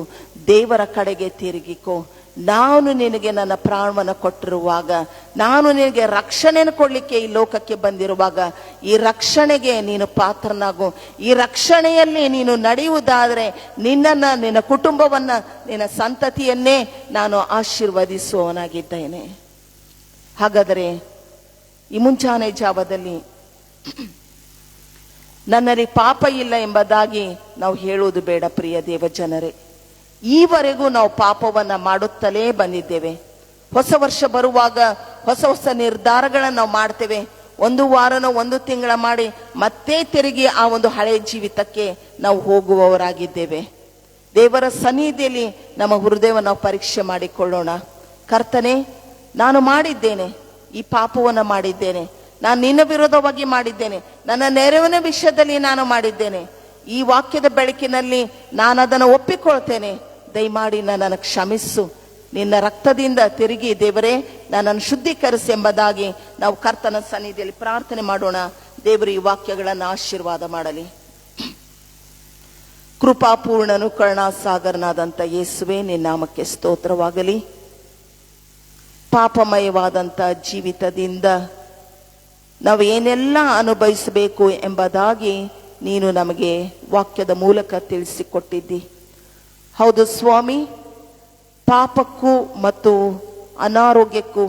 ದೇವರ ಕಡೆಗೆ ತಿರುಗಿಕೋ. ನಾನು ನಿನಗೆ ನನ್ನ ಪ್ರಾಣವನ್ನು ಕೊಟ್ಟಿರುವಾಗ, ನಾನು ನಿನಗೆ ರಕ್ಷಣೆಯನ್ನು ಕೊಡ್ಲಿಕ್ಕೆ ಈ ಲೋಕಕ್ಕೆ ಬಂದಿರುವಾಗ, ಈ ರಕ್ಷಣೆಗೆ ನೀನು ಪಾತ್ರನಾಗು. ಈ ರಕ್ಷಣೆಯಲ್ಲಿ ನೀನು ನಡೆಯುವುದಾದರೆ ನಿನ್ನನ್ನು, ನಿನ್ನ ಕುಟುಂಬವನ್ನ, ನಿನ್ನ ಸಂತತಿಯನ್ನೇ ನಾನು ಆಶೀರ್ವದಿಸುವವನಾಗಿದ್ದೇನೆ. ಹಾಗಾದರೆ ಈ ಮುಂಚಾನೆ ಜಾವದಲ್ಲಿ ನನ್ನಲ್ಲಿ ಪಾಪ ಇಲ್ಲ ಎಂಬುದಾಗಿ ನಾವು ಹೇಳುವುದು ಬೇಡ. ಪ್ರಿಯ ದೇವ ಜನರೇ, ಈವರೆಗೂ ನಾವು ಪಾಪವನ್ನ ಮಾಡುತ್ತಲೇ ಬಂದಿದ್ದೇವೆ. ಹೊಸ ವರ್ಷ ಬರುವಾಗ ಹೊಸ ಹೊಸ ನಿರ್ಧಾರಗಳನ್ನು ನಾವು ಮಾಡ್ತೇವೆ. ಒಂದು ವಾರನೋ ಒಂದು ತಿಂಗಳ ಮಾಡಿ ಮತ್ತೆ ತಿರುಗಿ ಆ ಒಂದು ಹಳೆಯ ಜೀವಿತಕ್ಕೆ ನಾವು ಹೋಗುವವರಾಗಿದ್ದೇವೆ. ದೇವರ ಸನ್ನಿಧಿಯಲ್ಲಿ ನಮ್ಮ ಹೃದಯವನ್ನು ನಾವು ಪರೀಕ್ಷೆ ಮಾಡಿಕೊಳ್ಳೋಣ. ಕರ್ತನೇ, ನಾನು ಮಾಡಿದ್ದೇನೆ, ಈ ಪಾಪವನ್ನು ಮಾಡಿದ್ದೇನೆ, ನಾನು ನಿನ್ನ ವಿರೋಧವಾಗಿ ಮಾಡಿದ್ದೇನೆ, ನನ್ನ ನೆರವಿನ ವಿಷಯದಲ್ಲಿ ನಾನು ಮಾಡಿದ್ದೇನೆ. ಈ ವಾಕ್ಯದ ಬೆಳಕಿನಲ್ಲಿ ನಾನು ಅದನ್ನು ಒಪ್ಪಿಕೊಳ್ತೇನೆ. ದಯಮಾಡಿ ನನ್ನನ್ನು ಕ್ಷಮಿಸು. ನಿನ್ನ ರಕ್ತದಿಂದ ತಿರುಗಿ ದೇವರೇ ನನ್ನನ್ನು ಶುದ್ಧೀಕರಿಸಿ ಎಂಬುದಾಗಿ ನಾವು ಕರ್ತನ ಸನ್ನಿಧಿಯಲ್ಲಿ ಪ್ರಾರ್ಥನೆ ಮಾಡೋಣ. ದೇವರು ಈ ವಾಕ್ಯಗಳನ್ನು ಆಶೀರ್ವಾದ ಮಾಡಲಿ. ಕೃಪಾಪೂರ್ಣನು ಕರುಣಾಸಾಗರನಾದಂಥ ಯೇಸುವೆ, ನಿನ್ನ ನಾಮಕ್ಕೆ ಸ್ತೋತ್ರವಾಗಲಿ. ಪಾಪಮಯವಾದಂಥ ಜೀವಿತದಿಂದ ನಾವು ಏನೆಲ್ಲ ಅನುಭವಿಸಬೇಕು ಎಂಬುದಾಗಿ ನೀನು ನಮಗೆ ವಾಕ್ಯದ ಮೂಲಕ ತಿಳಿಸಿಕೊಟ್ಟಿದ್ದಿ. ಹೌದು ಸ್ವಾಮಿ, ಪಾಪಕ್ಕೂ ಮತ್ತು ಅನಾರೋಗ್ಯಕ್ಕೂ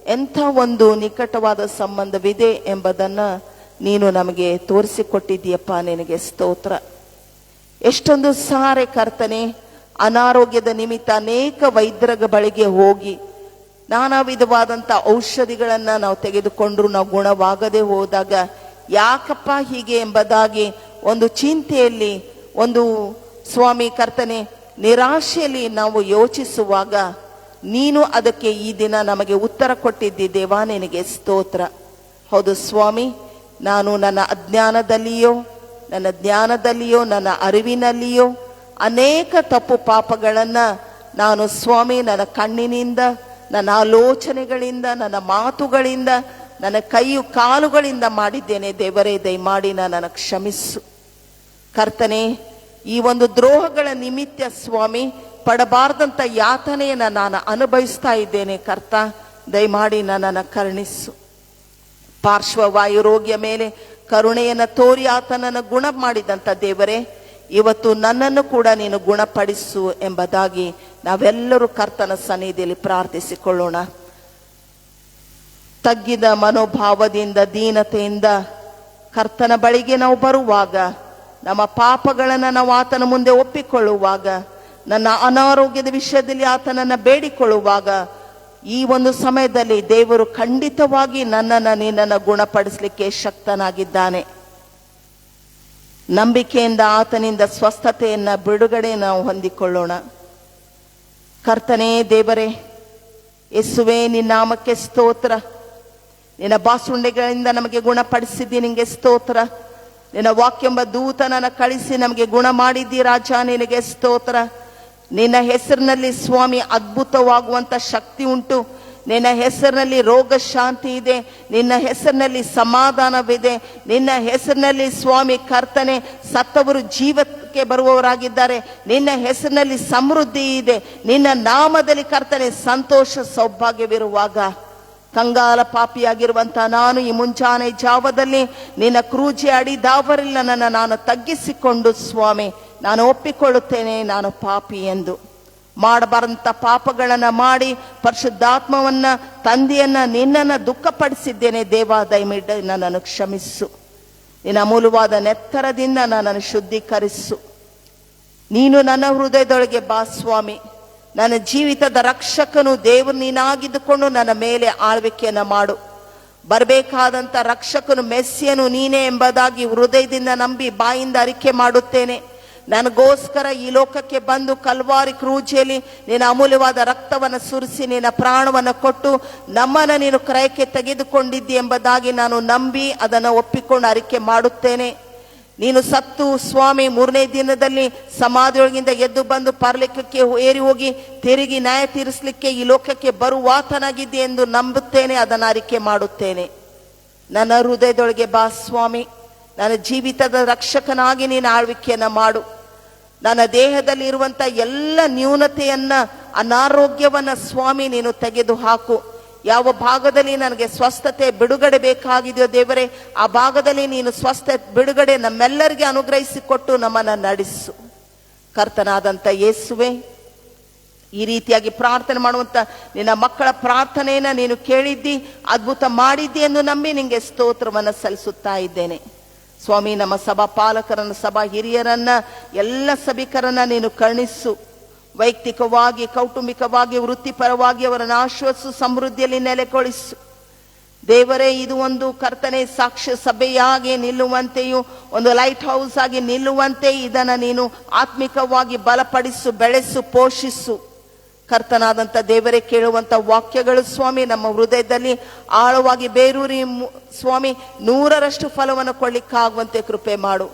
ಎಂಥ ಒಂದು ನಿಕಟವಾದ ಸಂಬಂಧವಿದೆ ಎಂಬುದನ್ನು ನೀನು ನಮಗೆ ತೋರಿಸಿಕೊಟ್ಟಿದ್ದೀಯಪ್ಪ. ನಿನಗೆ ಸ್ತೋತ್ರ. ಎಷ್ಟೊಂದು ಸಾರೆ ಕರ್ತನೆ, ಅನಾರೋಗ್ಯದ ನಿಮಿತ್ತ ಅನೇಕ ವೈದ್ಯರ ಬಳಿಗೆ ಹೋಗಿ ನಾನಾ ವಿಧವಾದಂಥ ಔಷಧಿಗಳನ್ನು ನಾವು ತೆಗೆದುಕೊಂಡ್ರು ನಾವು ಗುಣವಾಗದೆ ಹೋದಾಗ ಯಾಕಪ್ಪ ಹೀಗೆ ಎಂಬುದಾಗಿ ಒಂದು ಚಿಂತೆಯಲ್ಲಿ, ಒಂದು ಸ್ವಾಮಿ ಕರ್ತನೆ ನಿರಾಶೆಯಲ್ಲಿ ನಾವು ಯೋಚಿಸುವಾಗ ನೀನು ಅದಕ್ಕೆ ಈ ದಿನ ನಮಗೆ ಉತ್ತರ ಕೊಟ್ಟಿದ್ದಿ. ದೇವಾ, ನಿನಗೆ ಸ್ತೋತ್ರ. ಹೌದು ಸ್ವಾಮಿ, ನಾನು ನನ್ನ ಅಜ್ಞಾನದಲ್ಲಿಯೋ, ನನ್ನ ಜ್ಞಾನದಲ್ಲಿಯೋ, ನನ್ನ ಅರಿವಿನಲ್ಲಿಯೋ ಅನೇಕ ತಪ್ಪು ಪಾಪಗಳನ್ನು ನಾನು ಸ್ವಾಮಿ ನನ್ನ ಕಣ್ಣಿನಿಂದ, ನನ್ನ ಆಲೋಚನೆಗಳಿಂದ, ನನ್ನ ಮಾತುಗಳಿಂದ, ನನ್ನ ಕೈಯು ಕಾಲುಗಳಿಂದ ಮಾಡಿದ್ದೇನೆ. ದೇವರೇ, ದಯಮಾಡಿ ನನ್ನನ್ನು ಕ್ಷಮಿಸು. ಕರ್ತನೆ, ಈ ಒಂದು ದ್ರೋಹಗಳ ನಿಮಿತ್ತ ಸ್ವಾಮಿ ಪಡಬಾರ್ದಂಥ ಯಾತನೆಯನ್ನು ನಾನು ಅನುಭವಿಸ್ತಾ ಇದ್ದೇನೆ. ಕರ್ತ, ದಯಮಾಡಿ ನನ್ನನ್ನು ಕರುಣಿಸು. ಪಾರ್ಶ್ವವಾಯು ರೋಗಿಯ ಮೇಲೆ ಕರುಣೆಯನ್ನು ತೋರಿ ಆತನನ್ನು ಗುಣ ಮಾಡಿದಂಥ ದೇವರೇ, ಇವತ್ತು ನನ್ನನ್ನು ಕೂಡ ನೀನು ಗುಣಪಡಿಸು ಎಂಬುದಾಗಿ ನಾವೆಲ್ಲರೂ ಕರ್ತನ ಸನ್ನಿಧಿಯಲ್ಲಿ ಪ್ರಾರ್ಥಿಸಿಕೊಳ್ಳೋಣ. ತಗ್ಗಿದ ಮನೋಭಾವದಿಂದ, ದೀನತೆಯಿಂದ ಕರ್ತನ ಬಳಿಗೆ ನಾವು ಬರುವಾಗ, ನಮ್ಮ ಪಾಪಗಳನ್ನು ನಾವು ಆತನ ಮುಂದೆ ಒಪ್ಪಿಕೊಳ್ಳುವಾಗ, ನನ್ನ ಅನಾರೋಗ್ಯದ ವಿಷಯದಲ್ಲಿ ಆತನನ್ನು ಬೇಡಿಕೊಳ್ಳುವಾಗ, ಈ ಒಂದು ಸಮಯದಲ್ಲಿ ದೇವರು ಖಂಡಿತವಾಗಿ ನನ್ನನ್ನು, ನಿನ್ನನ್ನು ಗುಣಪಡಿಸಲಿಕ್ಕೆ ಶಕ್ತನಾಗಿದ್ದಾನೆ. ನಂಬಿಕೆಯಿಂದ ಆತನಿಂದ ಸ್ವಸ್ಥತೆಯನ್ನ, ಬಿಡುಗಡೆ ನಾವು ಹೊಂದಿಕೊಳ್ಳೋಣ. ಕರ್ತನೇ ದೇವರೇ, ಯೇಸುವೆ, ನಿನ್ನ ನಾಮಕ್ಕೆ ಸ್ತೋತ್ರ. ನಿನ್ನ ಬಾಸುಂಡೆಗಳಿಂದ ನಮಗೆ ಗುಣಪಡಿಸಿದ್ದಿ, ನಿನಗೆ ಸ್ತೋತ್ರ. ನಿನ್ನ ವಾಕ್ಯೆಂಬ ದೂತನನ್ನು ಕಳಿಸಿ ನಮಗೆ ಗುಣ ಮಾಡಿದ್ದಿ ರಾಜ, ನಿನಗೆ ಸ್ತೋತ್ರ. ನಿನ್ನ ಹೆಸರಿನಲ್ಲಿ ಸ್ವಾಮಿ ಅದ್ಭುತವಾಗುವಂತ ಶಕ್ತಿ ಉಂಟು. ನಿನ್ನ ಹೆಸರಿನಲ್ಲಿ ರೋಗ ಶಾಂತಿ ಇದೆ. ನಿನ್ನ ಹೆಸರಿನಲ್ಲಿ ಸಮಾಧಾನವಿದೆ. ನಿನ್ನ ಹೆಸರಿನಲ್ಲಿ ಸ್ವಾಮಿ ಕರ್ತನೆ ಸತ್ತವರು ಜೀವಕ್ಕೆ ಬರುವವರಾಗಿದ್ದಾರೆ. ನಿನ್ನ ಹೆಸರಿನಲ್ಲಿ ಸಮೃದ್ಧಿ ಇದೆ. ನಿನ್ನ ನಾಮದಲ್ಲಿ ಕರ್ತನೆ ಸಂತೋಷ ಸೌಭಾಗ್ಯವಿರುವಾಗ, ಕಂಗಾಲ ಪಾಪಿಯಾಗಿರುವಂತ ನಾನು ಈ ಮುಂಚಾನೆ ಜಾವದಲ್ಲಿ ನಿನ್ನ ಕ್ರೂಜೆ ಅಡಿದಾವರಿಲ್ಲ ನಾನು ತಗ್ಗಿಸಿಕೊಂಡು ಸ್ವಾಮಿ ನಾನು ಒಪ್ಪಿಕೊಳ್ಳುತ್ತೇನೆ, ನಾನು ಪಾಪಿ ಎಂದು. ಮಾಡಬಾರಂತ ಪಾಪಗಳನ್ನು ಮಾಡಿ ಪರಿಶುದ್ಧಾತ್ಮವನ್ನ, ತಂದೆಯನ್ನ, ನಿನ್ನನ್ನು ದುಃಖಪಡಿಸಿದ್ದೇನೆ. ದೇವ, ದಯವಿಟ್ಟು ನನ್ನನ್ನು ಕ್ಷಮಿಸು. ನಿನ್ನ ಅಮೂಲ್ಯವಾದ ನೆತ್ತರದಿಂದ ನನ್ನನ್ನು ಶುದ್ಧೀಕರಿಸು. ನೀನು ನನ್ನ ಹೃದಯದೊಳಗೆ ಬಾ ಸ್ವಾಮಿ. ನನ್ನ ಜೀವಿತದ ರಕ್ಷಕನು ದೇವರು ನೀನಾಗಿದ್ದುಕೊಂಡು ನನ್ನ ಮೇಲೆ ಆಳ್ವಿಕೆಯನ್ನು ಮಾಡು. ಬರಬೇಕಾದಂಥ ರಕ್ಷಕನು ಮೆಸ್ಸಿಯನು ನೀನೇ ಎಂಬುದಾಗಿ ಹೃದಯದಿಂದ ನಂಬಿ ಬಾಯಿಂದ ಅರಿಕೆ ಮಾಡುತ್ತೇನೆ. ನನಗೋಸ್ಕರ ಈ ಲೋಕಕ್ಕೆ ಬಂದು ಕಲ್ವಾರಿ ಕ್ರೂಜೆಯಲ್ಲಿ ನಿನ್ನ ಅಮೂಲ್ಯವಾದ ರಕ್ತವನ್ನು ಸುರಿಸಿ ನಿನ್ನ ಪ್ರಾಣವನ್ನು ಕೊಟ್ಟು ನಮ್ಮನ್ನು ನೀನು ಕ್ರಯಕ್ಕೆ ತೆಗೆದುಕೊಂಡಿದ್ದಿ ಎಂಬುದಾಗಿ ನಾನು ನಂಬಿ ಅದನ್ನು ಒಪ್ಪಿಕೊಂಡು ಅರಿಕೆ ಮಾಡುತ್ತೇನೆ. ನೀನು ಸತ್ತು ಸ್ವಾಮಿ 3ನೇ ದಿನದಲ್ಲಿ ಸಮಾಧಿಯೊಳಗಿಂದ ಎದ್ದು ಬಂದು ಪರಲೋಕಕ್ಕೆ ಏರಿ ಹೋಗಿ ತಿರುಗಿ ನ್ಯಾಯ ತೀರಿಸಲಿಕ್ಕೆ ಈ ಲೋಕಕ್ಕೆ ಬರುವಾತನಾಗಿದ್ದೆ ಎಂದು ನಂಬುತ್ತೇನೆ, ಅದನ್ನು ಅರಿಕೆ ಮಾಡುತ್ತೇನೆ. ನನ್ನ ಹೃದಯದೊಳಗೆ ಬಾ ಸ್ವಾಮಿ, ನನ್ನ ಜೀವಿತದ ರಕ್ಷಕನಾಗಿ ನೀನು ಆಳ್ವಿಕೆಯನ್ನ ಮಾಡು. ನನ್ನ ದೇಹದಲ್ಲಿ ಇರುವಂತ ಎಲ್ಲ ನ್ಯೂನತೆಯನ್ನ, ಅನಾರೋಗ್ಯವನ್ನ ಸ್ವಾಮಿ ನೀನು ತೆಗೆದು ಹಾಕು. ಯಾವ ಭಾಗದಲ್ಲಿ ನನಗೆ ಸ್ವಸ್ಥತೆ ಬಿಡುಗಡೆ ಬೇಕಾಗಿದೆಯೋ ದೇವರೇ, ಆ ಭಾಗದಲ್ಲಿ ನೀನು ಸ್ವಸ್ಥ ಬಿಡುಗಡೆ ನಮ್ಮೆಲ್ಲರಿಗೆ ಅನುಗ್ರಹಿಸಿಕೊಟ್ಟು ನಮ್ಮನ್ನ ನಡೆಸು. ಕರ್ತನಾದಂತ ಯೇಸುವೆ, ಈ ರೀತಿಯಾಗಿ ಪ್ರಾರ್ಥನೆ ಮಾಡುವಂತ ನಿನ್ನ ಮಕ್ಕಳ ಪ್ರಾರ್ಥನೆಯನ್ನ ನೀನು ಕೇಳಿದ್ದಿ, ಅದ್ಭುತ ಮಾಡಿದ್ದಿ ಎಂದು ನಂಬಿ ನಿಂಗೆ ಸ್ತೋತ್ರವನ್ನ ಸಲ್ಲಿಸುತ್ತಾ ಇದ್ದೇನೆ ಸ್ವಾಮಿ. ನಮ್ಮ ಸಭಾ ಪಾಲಕರನ್ನ, ಸಭಾ ಹಿರಿಯರನ್ನ, ಎಲ್ಲ ಸಭಿಕರನ್ನ ನೀನು ಕರುಣಿಸು. ವೈಯಕ್ತಿಕವಾಗಿ, ಕೌಟುಂಬಿಕವಾಗಿ, ವೃತ್ತಿಪರವಾಗಿ ಅವರನ್ನು ಆಶ್ವಾಸು, ಸಮೃದ್ಧಿಯಲ್ಲಿ ನೆಲೆಗೊಳಿಸು ದೇವರೇ. ಇದು ಒಂದು ಕರ್ತನೆ ಸಾಕ್ಷ್ಯ ಸಭೆಯಾಗಿ ನಿಲ್ಲುವಂತೆಯೂ, ಒಂದು ಲೈಟ್ ಹೌಸ್ ಆಗಿ ನಿಲ್ಲುವಂತೆ ಇದನ್ನ ನೀನು ಆತ್ಮಿಕವಾಗಿ ಬಲಪಡಿಸು, ಬೆಳೆಸು, ಪೋಷಿಸು. ಕರ್ತನಾದಂಥ ದೇವರೇ, ಕೇಳುವಂತ ವಾಕ್ಯಗಳು ಸ್ವಾಮಿ ನಮ್ಮ ಹೃದಯದಲ್ಲಿ ಆಳವಾಗಿ ಬೇರೂರಿ ಸ್ವಾಮಿ 100ರಷ್ಟು ಫಲವನ್ನು ಕೊಳ್ಳಿಕ್ಕಾಗುವಂತೆ ಕೃಪೆ ಮಾಡು.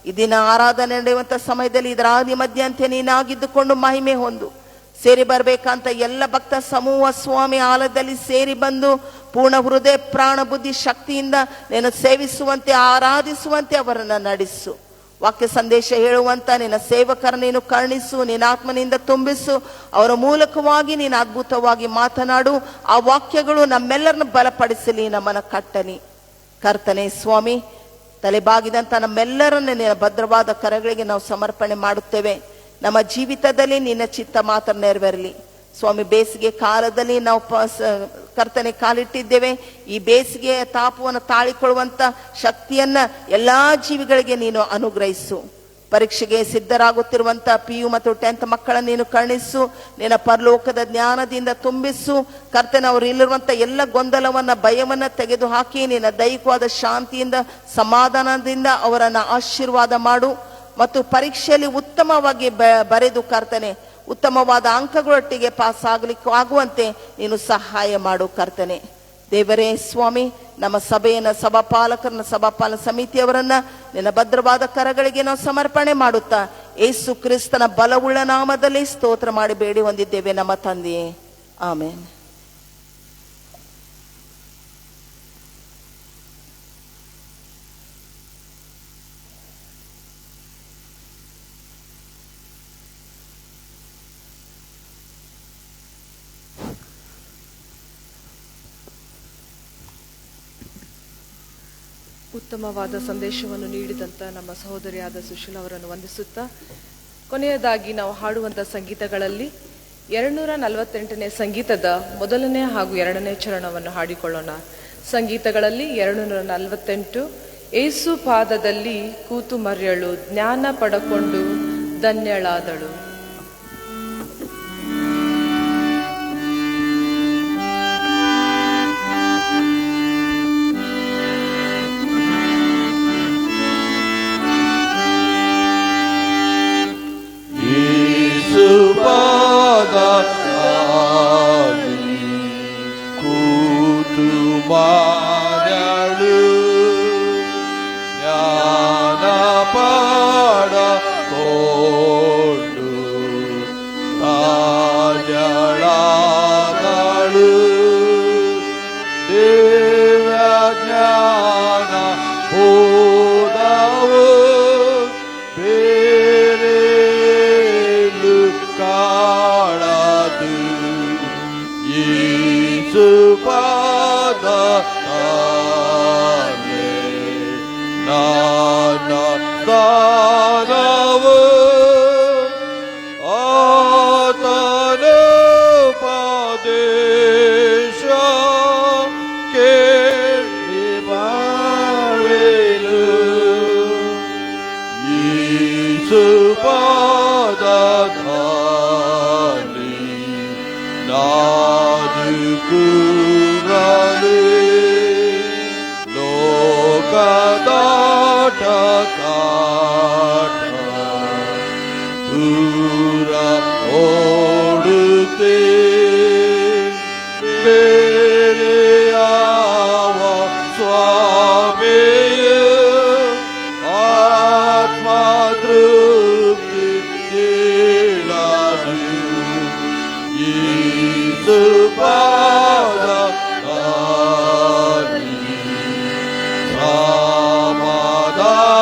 ಈ ದಿನ ಆರಾಧನೆ ನಡೆಯುವಂತ ಸಮಯದಲ್ಲಿ ಇದರ ಆದಿ ಮಧ್ಯಾಂತ್ಯ ನೀನಾಗಿದ್ದುಕೊಂಡು ಮಹಿಮೆ ಹೊಂದು. ಸೇರಿ ಬರ್ಬೇಕಂತ ಎಲ್ಲ ಭಕ್ತ ಸಮೂಹ ಸ್ವಾಮಿ ಆಲಯದಲ್ಲಿ ಸೇರಿ ಬಂದು ಪೂರ್ಣ ಹೃದಯ, ಪ್ರಾಣ, ಬುದ್ಧಿ, ಶಕ್ತಿಯಿಂದ ನೀನು ಸೇವಿಸುವಂತೆ, ಆರಾಧಿಸುವಂತೆ ಅವರನ್ನು ನಡೆಸು. ವಾಕ್ಯ ಸಂದೇಶ ಹೇಳುವಂತ ನಿನ್ನ ಸೇವಕರ ನೀನು ಕರುಣಿಸು, ನಿನ್ನ ಆತ್ಮನಿಂದ ತುಂಬಿಸು. ಅವರ ಮೂಲಕವಾಗಿ ನೀನು ಅದ್ಭುತವಾಗಿ ಮಾತನಾಡು. ಆ ವಾಕ್ಯಗಳು ನಮ್ಮೆಲ್ಲರನ್ನು ಬಲಪಡಿಸಲಿ, ನಮ್ಮನ್ನ ಕಟ್ಟಲಿ. ಕರ್ತನೆ ಸ್ವಾಮಿ, ತಲೆಬಾಗಿದಂತ ನಮ್ಮೆಲ್ಲರನ್ನ ನಿನ್ನ ಭದ್ರವಾದ ಕರಗಳಿಗೆ ನಾವು ಸಮರ್ಪಣೆ ಮಾಡುತ್ತೇವೆ. ನಮ್ಮ ಜೀವಿತದಲ್ಲಿ ನಿನ್ನ ಚಿತ್ತ ಮಾತ್ರ ನೆರವೇರಲಿ ಸ್ವಾಮಿ. ಬೇಸಿಗೆ ಕಾಲದಲ್ಲಿ ನಾವು ಕರ್ತನೆ ಕಾಲಿಟ್ಟಿದ್ದೇವೆ. ಈ ಬೇಸಿಗೆ ತಾಪವನ್ನು ತಾಳಿಕೊಳ್ಳುವಂತ ಶಕ್ತಿಯನ್ನ ಎಲ್ಲಾ ಜೀವಿಗಳಿಗೆ ನೀನು ಅನುಗ್ರಹಿಸು. ಪರೀಕ್ಷೆಗೆ ಸಿದ್ಧರಾಗುತ್ತಿರುವಂತ PU ಮತ್ತು 10th ಮಕ್ಕಳನ್ನು ನೀನು ಕರುಣಿಸು. ನಿನ್ನ ಪರಲೋಕದ ಜ್ಞಾನದಿಂದ ತುಂಬಿಸು. ಕರ್ತನೆ, ಅವರು ಇಲ್ಲಿರುವಂತ ಎಲ್ಲ ಗೊಂದಲವನ್ನ, ಭಯವನ್ನ ತೆಗೆದು ಹಾಕಿ ನಿನ್ನ ದೈಹಿಕವಾದ ಶಾಂತಿಯಿಂದ, ಸಮಾಧಾನದಿಂದ ಅವರನ್ನ ಆಶೀರ್ವಾದ ಮಾಡು. ಮತ್ತು ಪರೀಕ್ಷೆಯಲ್ಲಿ ಉತ್ತಮವಾಗಿ ಬರೆದು ಕರ್ತನೆ ಉತ್ತಮವಾದ ಅಂಕಗಳೊಟ್ಟಿಗೆ ಪಾಸ್ ಆಗ್ಲಿಕ್ಕೆ ಆಗುವಂತೆ ನೀನು ಸಹಾಯ ಮಾಡು ಕರ್ತನೆ. ದೇವರೇ ಸ್ವಾಮಿ, ನಮ್ಮ ಸಭೆಯನ್ನ, ಸಭಾಪಾಲಕರನ್ನ, ಸಭಾಪಾಲನ ಸಮಿತಿಯವರನ್ನ ನಿನ್ನ ಭದ್ರವಾದ ಕರಗಳಿಗೆ ನಾವು ಸಮರ್ಪಣೆ ಮಾಡುತ್ತಾ ಯೇಸು ಕ್ರಿಸ್ತನ ಬಲವುಳ್ಳ ನಾಮದಲ್ಲಿ ಸ್ತೋತ್ರ ಮಾಡಿ ಬೇಡಿ ಹೊಂದಿದ್ದೇವೆ ನಮ್ಮ ತಂದೆಯೇ, ಆಮೇನ್. ಉತ್ತಮವಾದ ಸಂದೇಶವನ್ನು ನೀಡಿದಂಥ ನಮ್ಮ ಸಹೋದರಿಯಾದ ಸುಶೀಲಾ ಅವರನ್ನು ವಂದಿಸುತ್ತಾ, ಕೊನೆಯದಾಗಿ ನಾವು ಹಾಡುವಂಥ ಸಂಗೀತಗಳಲ್ಲಿ 248ನೇ ಸಂಗೀತದ 1ನೇ ಹಾಗೂ 2ನೇ ಚರಣವನ್ನು ಹಾಡಿಕೊಳ್ಳೋಣ. ಸಂಗೀತಗಳಲ್ಲಿ 248, ಏಸು ಪಾದದಲ್ಲಿ ಕೂತು ಮರ್ಯಳು, ಜ್ಞಾನ ಪಡಕೊಂಡು ಧನ್ಯಳಾದಳು. ಮಾರಳು ಜ್ಞಾನ ಪಾಡ ಕೊಂಡು ರಾಜಳಾದಳು. ದೇವ ಜ್ಞಾನ ಹೋದವು ಬೇರೆ ಕಾಳದು. ಯೇಸು ಪಾದ ದಾನವು ಆತನ ಪಾದೇಶ ಕೇಳಿ ಬಾಳೆಲು. ಯೇಸು ಪಾದ ಧಾನಿ ನಾದುಕುರಲಿ ಲೋಕದಾಟ ಕಾಟ ದೂರ ಓಡುತ್ತೆ. ಬೇರೆ ಯಾವ ಸ್ವಾಮಿಯು ಯೇಸುಪಾದ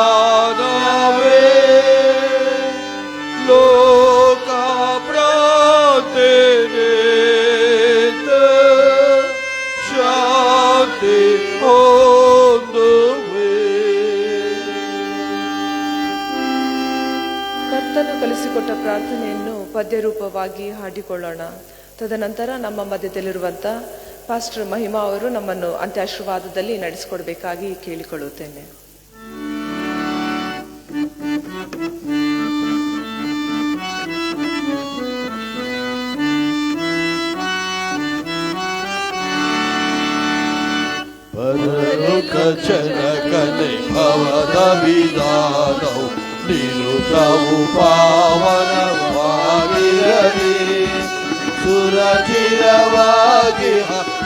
ಸಮಾಧಾನವೇ ಲೋಕ ಪ್ರಾರ್ಥನೆಯಿಂದ ಶಾಂತಿ ಹೊಂದುವೆ. ಕರ್ತನು ಕಲಿಸಿಕೊಟ್ಟ ಪ್ರಾರ್ಥನೆಯನ್ನು ಪದ್ಯರೂಪವಾಗಿ ಹಾಡಿಕೊಳ್ಳೋಣ. ತದನಂತರ ನಮ್ಮ ಮಧ್ಯದಲ್ಲಿರುವಂಥ ಪಾಸ್ಟರ್ ಮಹಿಮಾ ಅವರು ನಮ್ಮನ್ನು ಅಂತ್ಯಾಶೀರ್ವಾದದಲ್ಲಿ ನಡೆಸಿಕೊಡ್ಬೇಕಾಗಿ ಕೇಳಿಕೊಳ್ಳುತ್ತೇನೆ. ಪರಲೋಕ ಜನಕನೆ ಭವದ ವಿಧಾನವು ನಿರುತವು ಪಾವನವಾಗಿರಲಿ. ಸುರಚಿರವಾಗಿ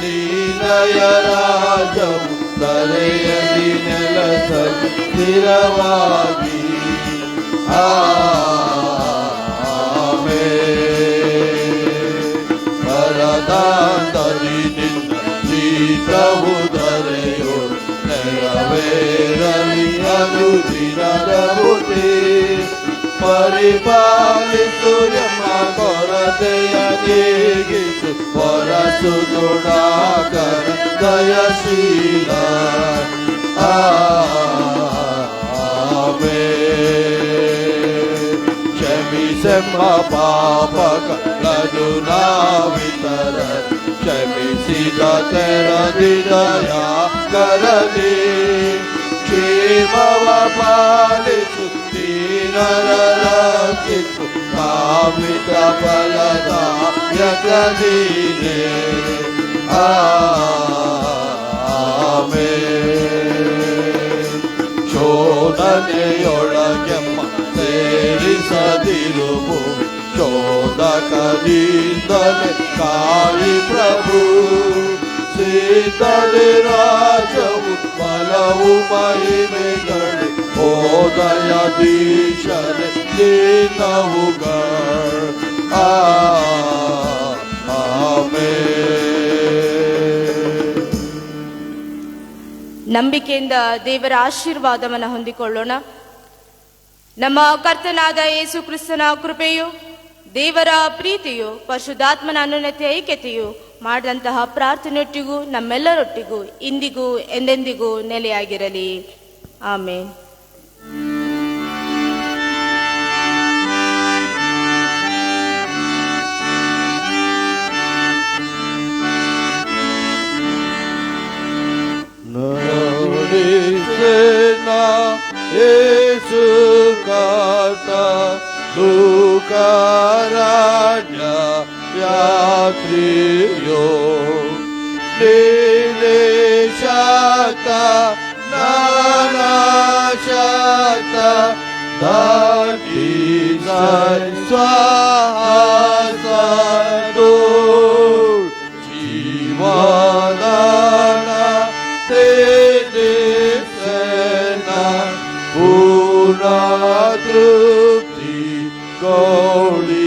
ನೀನಯ ರಾಜವು ತಲೆಯಲ್ಲಿ ನೆಲಸಲು ಸ್ಥಿರವಾಗಿ. ಪರದಾಂತದಿ ನಿನ್ನ ಶೀತವು ದರೆಯೋಳು ನೆರವೇರಲಿ ಅನುದಿನದ ಬುದ್ಧಿ. ಪರಿಪಾಲಿಸು ನಮ್ಮ ಕೊರತೆಯ ನೀಗಿಸು ಹೊರಸು ಗುಣಾಕರ ದಯಶೀಲ. ಕ್ಷಮಿಸೆಮ್ಮ ಪಾಪಗಳನ್ನು ನಾವಿತರ ಕ್ಷಮಿಸಿದ ತೆರದಿದಯ ಕರದಿ. ಕ್ಷೇಮವ ಪಾಲಿಸು ದೀನರ ರಕ್ಷಿಸು ಕಾಮಿತ ಫಲದಾಯಕದೀನೆ. ಶೋಧನೆಯೊಳಗೆಮ್ಮ ಸೇರಿಸದಿರುವು ಶೋಧಕದಿಂದಲೇ ಕಾಳಿ ಪ್ರಭು. ಸೀತಲೆ ರಾಜವು ಬಲವು ಮಹಿಮೆಗಳು ಓದಯ ದೀಶನೆ ದೀನವುಗಳು. ನಂಬಿಕೆಯಿಂದ ದೇವರ ಆಶೀರ್ವಾದವನ್ನು ಹೊಂದಿಕೊಳ್ಳೋಣ. ನಮ್ಮ ಕರ್ತನಾದ ಯೇಸು ಕ್ರಿಸ್ತನ ಕೃಪೆಯು, ದೇವರ ಪ್ರೀತಿಯು, ಪರಿಶುದ್ಧಾತ್ಮನ ಅನ್ಯೋನ್ಯತೆ ಐಕ್ಯತೆಯು ಮಾಡಿದಂತಹ ಪ್ರಾರ್ಥನೆಯೊಟ್ಟಿಗೂ ನಮ್ಮೆಲ್ಲರೊಟ್ಟಿಗೂ ಇಂದಿಗೂ ಎಂದೆಂದಿಗೂ ನೆಲೆಯಾಗಿರಲಿ. ಆಮೇನ್. ಯೇಸು ಕರ್ತ ಲೋಕರಾಜ್ಯ ಯಾತ್ರಿಯೋ ನಿಲೇಶಾತ ನಾನಾಶಾತ ದಾಟಿ ಸ್ವಾಸೋ ಜೀವದಾನ ತೇನೆ ಪೂರ್ಣ ತೃಪ್ತಿ ಗೌಳಿ